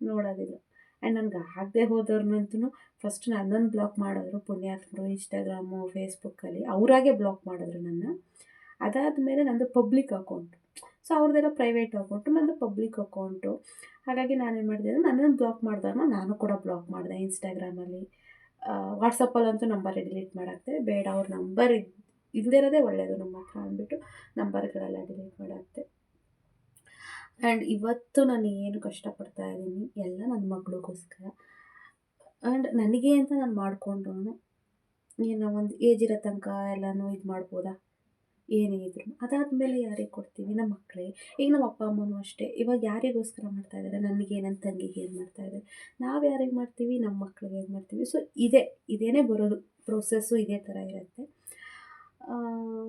S1: ನೋಡೋದಿಲ್ಲ. ಆ್ಯಂಡ್ ನನಗೆ ಆಗದೆ ಹೋದವ್ರನ್ನಂತೂ ಫಸ್ಟ್ ನನ್ನನ್ನು ಬ್ಲಾಕ್ ಮಾಡಿದ್ರು ಪುಣ್ಯಾತ್ಮರು, ಇನ್ಸ್ಟಾಗ್ರಾಮು, ಫೇಸ್ಬುಕ್ಕಲ್ಲಿ ಅವರಾಗೆ ಬ್ಲಾಕ್ ಮಾಡಿದ್ರು ನನ್ನ. ಅದಾದಮೇಲೆ ನಂದು ಪಬ್ಲಿಕ್ ಅಕೌಂಟು, ಸೊ ಅವ್ರದ್ದೆಲ್ಲ ಪ್ರೈವೇಟ್ ಅಕೌಂಟು, ನಂದು ಪಬ್ಲಿಕ್ ಅಕೌಂಟು. ಹಾಗಾಗಿ ನಾನೇನು ಮಾಡಿದೆ ಅಂದರೆ, ನನ್ನನ್ನು ಬ್ಲಾಕ್ ಮಾಡಿದವ್ರನ್ನ ನಾನು ಕೂಡ ಬ್ಲಾಕ್ ಮಾಡಿದೆ. ಇನ್ಸ್ಟಾಗ್ರಾಮಲ್ಲಿ, ವಾಟ್ಸಪ್ಪಲ್ಲಂತೂ ನಂಬರೇ ಡಿಲೀಟ್ ಮಾಡಾಕ್ತೆ, ಬೇಡ ಅವ್ರ ನಂಬರ್ ಇಲ್ಲದೇ ಇರೋದೇ ಒಳ್ಳೆಯದು ನಮ್ಮ ಹತ್ರ ಅಂದ್ಬಿಟ್ಟು ನಂಬರ್ಗಳೆಲ್ಲ ಡಿಲೀಟ್ ಮಾಡಾಕ್ತೆ. ಆ್ಯಂಡ್ ಇವತ್ತು ನಾನು ಏನು ಕಷ್ಟಪಡ್ತಾ ಇದ್ದೀನಿ ಎಲ್ಲ ನನ್ನ ಮಗಳಿಗೋಸ್ಕರ. ಆ್ಯಂಡ್ ನನಗೆ ಅಂತ ನಾನು ಮಾಡಿಕೊಂಡ್ರು ಏನೋ ಒಂದು ಏಜ್ ಇರೋ ತನಕ ಎಲ್ಲನೂ ಇದು ಮಾಡ್ಬೋದಾ, ಏನೇ ಇದ್ರು. ಅದಾದಮೇಲೆ ಯಾರಿಗೆ ಕೊಡ್ತೀವಿ, ನಮ್ಮ ಮಕ್ಕಳೇ. ಈಗ ನಮ್ಮ ಅಪ್ಪ ಅಮ್ಮನೂ ಅಷ್ಟೇ, ಇವಾಗ ಯಾರಿಗೋಸ್ಕರ ಮಾಡ್ತಾಯಿದ್ದಾರೆ, ನನಗೆ, ನನ್ನ ತಂಗಿಗೆ ಏನು ಮಾಡ್ತಾಯಿದ್ದಾರೆ, ನಾವು ಯಾರಿಗೆ ಮಾಡ್ತೀವಿ, ನಮ್ಮ ಮಕ್ಳಿಗೆ ಏನು ಮಾಡ್ತೀವಿ. ಸೊ ಇದೇನೇ ಬರೋದು, ಪ್ರೋಸೆಸ್ಸು ಇದೇ ಥರ ಇರುತ್ತೆ.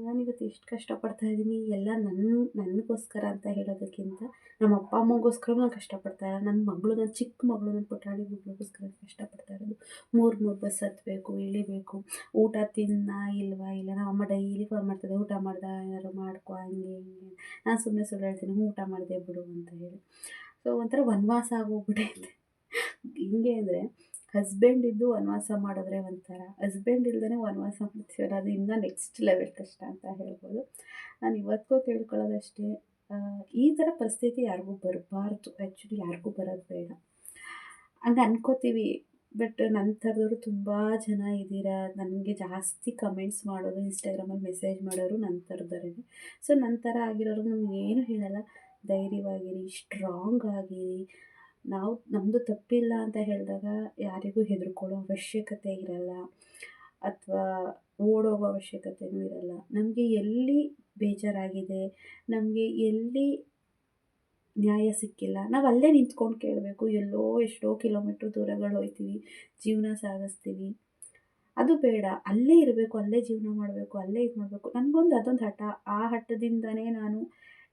S1: ನಾನಿವತ್ತು ಎಷ್ಟು ಕಷ್ಟಪಡ್ತಾ ಇದ್ದೀನಿ ಎಲ್ಲ ನನಗೋಸ್ಕರ ಅಂತ ಹೇಳೋದಕ್ಕಿಂತ ನಮ್ಮ ಅಪ್ಪ ಅಮ್ಮಗೋಸ್ಕರ ನಾನು ಕಷ್ಟಪಡ್ತಾ ಇಲ್ಲ. ನನ್ನ ಮಗಳು, ನನ್ನ ಚಿಕ್ಕ ಮಗಳು, ನನ್ನ ಪುಟಾಣಿ ಮಗಳಿಗೋಸ್ಕರ ಕಷ್ಟಪಡ್ತಾ ಇರೋದು. 3 ಬಸ್ ಹತ್ತಬೇಕು, ಇಳಿಬೇಕು, ಊಟ ತಿನ್ನಾ ಇಲ್ವಾ ಇಲ್ಲ. ನಮ್ಮ ಅಮ್ಮ ಡೈಲಿ ಫೋನ್ ಮಾಡ್ತಿದ್ದೆ, ಊಟ ಮಾಡ್ದೆ, ಏನಾದ್ರು ಮಾಡ್ಕೊ, ಹಂಗೆ ಹಿಂಗೆ. ನಾನು ಸುಮ್ಮನೆ ಸುಳ್ಳು ಹೇಳ್ತೀನಿ, ಊಟ ಮಾಡಿದೆ ಬಿಡು ಅಂತ ಹೇಳಿ. ಸೊ ಒಂಥರ ವನವಾಸ ಆಗೋಗ್ಬಿಟ್ಟೈತೆ. ಹಿಂಗೆ ಅಂದರೆ ಹಸ್ಬೆಂಡ್ ಇದ್ದು ವನವಾಸ ಮಾಡಿದ್ರೆ ಒಂಥರ, ಹಸ್ಬೆಂಡ್ ಇಲ್ದೇ ವನವಾಸ ಮಾಡ್ತೀವಲ್ಲ, ಅದು ಇನ್ನೂ ನೆಕ್ಸ್ಟ್ ಲೆವೆಲ್ ಕಷ್ಟ ಅಂತ ಹೇಳ್ಬೋದು. ನಾನು ಇವತ್ತಿಗೂ ಕೇಳ್ಕೊಳ್ಳೋದಷ್ಟೇ, ಈ ಥರ ಪರಿಸ್ಥಿತಿ ಯಾರಿಗೂ ಬರಬಾರ್ದು. ಆ್ಯಕ್ಚುಲಿ ಯಾರಿಗೂ ಬರೋದು ಬೇಡ ಹಂಗೆ ಅನ್ಕೋತೀವಿ. ಬಟ್ ನನ್ನ ಥರದವರು ತುಂಬ ಜನ ಇದ್ದೀರಾ. ನನಗೆ ಜಾಸ್ತಿ ಕಮೆಂಟ್ಸ್ ಮಾಡೋರು, ಇನ್ಸ್ಟಾಗ್ರಾಮಲ್ಲಿ ಮೆಸೇಜ್ ಮಾಡೋರು ನನ್ನ ಥರದವರೇ. ಸೊ ನನ್ನ ಥರ ಆಗಿರೋರು ನಮ್ಗೆ ಏನು ಹೇಳಲ್ಲ, ಧೈರ್ಯವಾಗಿರಿ, ಸ್ಟ್ರಾಂಗ್ ಆಗಿರಿ. ನಾವು ನಮ್ಮದು ತಪ್ಪಿಲ್ಲ ಅಂತ ಹೇಳಿದಾಗ ಯಾರಿಗೂ ಹೆದರ್ಕೊಳ್ಳೋ ಅವಶ್ಯಕತೆ ಇರಲ್ಲ, ಅಥವಾ ಓಡೋಗೋ ಅವಶ್ಯಕತೆಯೂ ಇರಲ್ಲ. ನಮಗೆ ಎಲ್ಲಿ ಬೇಜಾರಾಗಿದೆ, ನಮಗೆ ಎಲ್ಲಿ ನ್ಯಾಯ ಸಿಕ್ಕಿಲ್ಲ, ನಾವು ಅಲ್ಲೇ ನಿಂತ್ಕೊಂಡು ಕೇಳಬೇಕು. ಎಲ್ಲೋ ಎಷ್ಟೋ ಕಿಲೋಮೀಟ್ರ್ ದೂರಗಳು ಹೋಗ್ತೀವಿ, ಜೀವನ ಸಾಗಿಸ್ತೀವಿ. ಅದು ಬೇಡ, ಅಲ್ಲೇ ಇರಬೇಕು, ಅಲ್ಲೇ ಜೀವನ ಮಾಡಬೇಕು, ಅಲ್ಲೇ ಇದು ಮಾಡಬೇಕು. ನನಗೊಂದು ಅದೊಂದು ಹಠ. ಆ ಹಠದಿಂದನೇ ನಾನು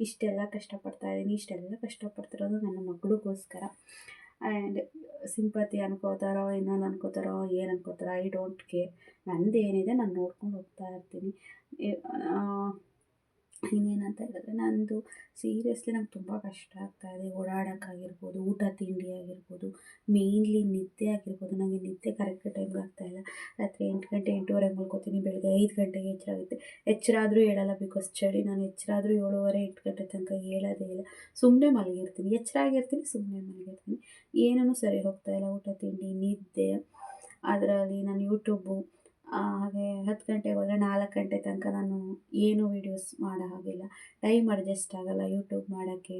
S1: ಇಷ್ಟೆಲ್ಲ ಕಷ್ಟಪಡ್ತಾ ಇದ್ದೀನಿ. ಇಷ್ಟೆಲ್ಲ ಕಷ್ಟಪಡ್ತಿರೋದು ನನ್ನ ಮಗಳಿಗೋಸ್ಕರ. ಆ್ಯಂಡ್ ಸಿಂಪತಿ ಅನ್ಕೋತಾರೋ, ಇನ್ನೊಂದು ಅನ್ಕೋತಾರೋ, ಏನು ಅನ್ಕೋತಾರೋ, ಐ ಡೋಂಟ್ ಕೇರ್. ನಂದೇನಿದೆ ನಾನು ನೋಡ್ಕೊಂಡು ಹೋಗ್ತಾ ಇರ್ತೀನಿ. ಇನ್ನೇನಂತ ಹೇಳಿದ್ರೆ, ನಂದು ಸೀರಿಯಸ್ಲಿ ನಂಗೆ ತುಂಬ ಕಷ್ಟ ಆಗ್ತಾಯಿದೆ. ಓಡಾಡೋಕ್ಕಾಗಿರ್ಬೋದು, ಊಟ ತಿಂಡಿ ಆಗಿರ್ಬೋದು, ಮೇಯ್ನ್ಲಿ ನಿದ್ದೆ ಆಗಿರ್ಬೋದು. ನನಗೆ ನಿದ್ದೆ ಕರೆಕ್ಟ್ ಟೈಮ್ಗೆ ಆಗ್ತಾಯಿಲ್ಲ. ರಾತ್ರಿ 8 ಗಂಟೆ 8:30 ಮಲ್ಕೋತೀನಿ, ಬೆಳಗ್ಗೆ 5 ಗಂಟೆಗೆ ಎಚ್ಚರ ಆಗುತ್ತೆ. ಎಚ್ಚರ ಆದರೂ ಹೇಳಲ್ಲ, ಬಿಕಾಸ್ ಚಳಿ. ನಾನು ಎಚ್ಚರ ಆದರೂ 7:30 8 ಗಂಟೆ ತನಕ ಹೇಳೋದೇ ಇಲ್ಲ. ಸುಮ್ಮನೆ ಮಲಗಿರ್ತೀನಿ, ಎಚ್ಚರ ಆಗಿರ್ತೀನಿ, ಸುಮ್ಮನೆ ಮಲಗಿರ್ತೀನಿ. ಏನೂ ಸರಿ ಹೋಗ್ತಾಯಿಲ್ಲ. ಊಟ ತಿಂಡಿ ನಿದ್ದೆ, ಅದರಲ್ಲಿ ನಾನು ಯೂಟ್ಯೂಬು, ಹಾಗೆ 10 ಗಂಟೆಗೆ ಹೋದರೆ 4 ಗಂಟೆ ತನಕ ನಾನು ಏನೂ ವೀಡಿಯೋಸ್ ಮಾಡೋ ಹಾಗಿಲ್ಲ. ಟೈಮ್ ಅಡ್ಜಸ್ಟ್ ಆಗೋಲ್ಲ ಯೂಟ್ಯೂಬ್ ಮಾಡೋಕ್ಕೆ.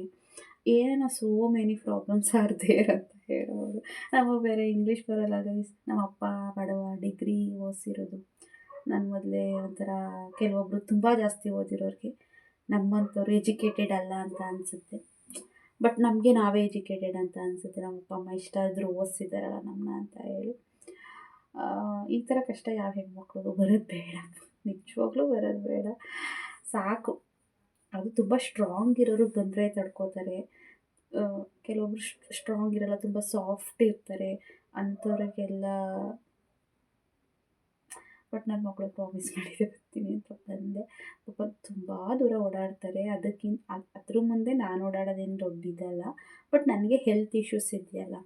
S1: ಏನೋ so many problems are there ಅಂತ ಹೇಳ್ಬೋದು. ನಮಗೆ ಬೇರೆ ಇಂಗ್ಲೀಷ್ ಬರೋಲ್ಲ ಗೈಸ್. ನಮ್ಮ ಅಪ್ಪ ಬಡವ, ಡಿಗ್ರಿ ಓದಿಸಿರೋದು. ನಾನು ಮೊದಲೇ ಒಂಥರ, ಕೆಲವೊಬ್ಬರು ತುಂಬ ಜಾಸ್ತಿ ಓದಿರೋರಿಗೆ ನಮ್ಮಂಥವ್ರು ಎಜುಕೇಟೆಡ್ ಅಲ್ಲ ಅಂತ ಅನಿಸುತ್ತೆ. ಬಟ್ ನಮಗೆ ನಾವೇ ಎಜುಕೇಟೆಡ್ ಅಂತ ಅನಿಸುತ್ತೆ. ನಮ್ಮ ಅಪ್ಪ ಅಮ್ಮ ಇಷ್ಟ ಆದರೂ ಓದಿಸಿದಾರಲ್ಲ ನಮ್ಮನ್ನ ಅಂತ ಹೇಳಿ. ಈ ಥರ ಕಷ್ಟ ಯಾವ ಹೆಣ್ಮಕ್ಳಿಗೂ ಬರೋದು ಬೇಡ, ನಿಜವಾಗ್ಲೂ ಬರೋದು ಬೇಡ. ಸಾಕು. ಅದು ತುಂಬ ಸ್ಟ್ರಾಂಗ್ ಇರೋರು ಬಂದರೆ ತಡ್ಕೋತಾರೆ. ಕೆಲವೊಬ್ರು ಸ್ಟ್ರಾಂಗ್ ಇರಲ್ಲ, ತುಂಬ ಸಾಫ್ಟ್ ಇರ್ತಾರೆ, ಅಂಥವ್ರಿಗೆಲ್ಲ. ಬಟ್ ನನ್ನ ಮಗಳು ಪ್ರಾಮಿಸ್ ಮಾಡಿದೆ ಬರ್ತೀನಿ ಅಂತ ಬಂದೆ. ಪಾಪ ತುಂಬ ದೂರ ಓಡಾಡ್ತಾರೆ. ಅದ್ರ ಮುಂದೆ ನಾನು ಓಡಾಡೋದೇನು ದೊಡ್ಡದಲ್ಲ. ಬಟ್ ನನಗೆ ಹೆಲ್ತ್ ಇಶ್ಯೂಸ್ ಇದೆಯಲ್ಲ.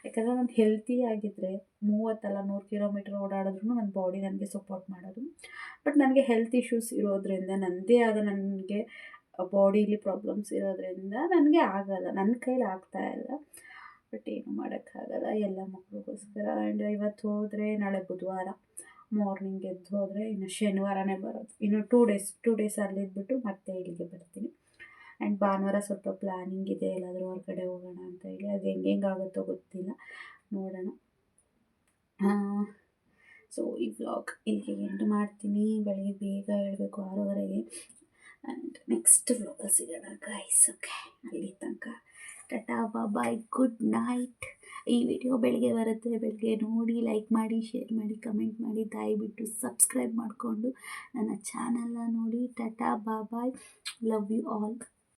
S1: ಯಾಕಂದರೆ ನಾನು ಹೆಲ್ತಿ ಆಗಿದ್ದರೆ 30 ಅಲ್ಲ 100 ಕಿಲೋಮೀಟ್ರ್ ಓಡಾಡಿದ್ರೂ ನನ್ನ ಬಾಡಿ ನನಗೆ ಸಪೋರ್ಟ್ ಮಾಡೋದು. ಬಟ್ ನನಗೆ ಹೆಲ್ತ್ ಇಶ್ಯೂಸ್ ಇರೋದ್ರಿಂದ, ನನ್ನದೇ ಆದ ನನಗೆ ಬಾಡೀಲಿ ಪ್ರಾಬ್ಲಮ್ಸ್ ಇರೋದ್ರಿಂದ ನನಗೆ ಆಗಲ್ಲ, ನನ್ನ ಕೈಲಿ ಆಗ್ತಾಯಿಲ್ಲ. ಬಟ್ ಏನು ಮಾಡೋಕ್ಕಾಗಲ್ಲ, ಎಲ್ಲ ಮಕ್ಳಿಗೋಸ್ಕರ. ಆ್ಯಂಡ್ ಇವತ್ತು ಹೋದರೆ ನಾಳೆ ಬುಧವಾರ ಮಾರ್ನಿಂಗ್ ಎದ್ದು ಹೋದರೆ ಇನ್ನು ಶನಿವಾರನೇ ಬರೋದು. ಇನ್ನು 2 ಡೇಸ್ ಅಲ್ಲಿದ್ಬಿಟ್ಟು ಮತ್ತೆ ಇಲ್ಲಿಗೆ ಬರ್ತೀನಿ. ಆ್ಯಂಡ್ ಭಾನುವಾರ ಸ್ವಲ್ಪ ಪ್ಲ್ಯಾನಿಂಗ್ ಇದೆ, ಎಲ್ಲಾದರೂ ಹೊರಗಡೆ ಹೋಗೋಣ ಅಂತ ಹೇಳಿ. ಅದು ಹೆಂಗೆ ಆಗುತ್ತೋ ಗೊತ್ತಿಲ್ಲ, ನೋಡೋಣ. ಸೊ ಈ ವ್ಲಾಗ್ ಇಲ್ಲಿಗೆ ಎಂಡ್ ಮಾಡ್ತೀನಿ. ಬೆಳಗ್ಗೆ ಬೇಗ ಹೇಳಬೇಕು 6:30ಗೆ. ಆ್ಯಂಡ್ ನೆಕ್ಸ್ಟ್ ವ್ಲಾಗಲ್ಲಿ ಸಿಗೋಣ ಗೈಸ್. ಓಕೆ, ಅಲ್ಲಿ ತನಕ ಟಾಟಾ ಬಾಯ್, ಗುಡ್ ನೈಟ್. ಈ ವಿಡಿಯೋ ಬೆಳಗ್ಗೆ ಬರುತ್ತೆ, ಬೆಳಗ್ಗೆ ನೋಡಿ ಲೈಕ್ ಮಾಡಿ, ಶೇರ್ ಮಾಡಿ, ಕಮೆಂಟ್ ಮಾಡಿ. ದಯವಿಟ್ಟು ಸಬ್ಸ್ಕ್ರೈಬ್ ಮಾಡಿಕೊಂಡು ನನ್ನ ಚಾನಲ್ನ ನೋಡಿ. ಟಾಟಾ ಬಾಯ್, ಲವ್ ಯು ಆಲ್.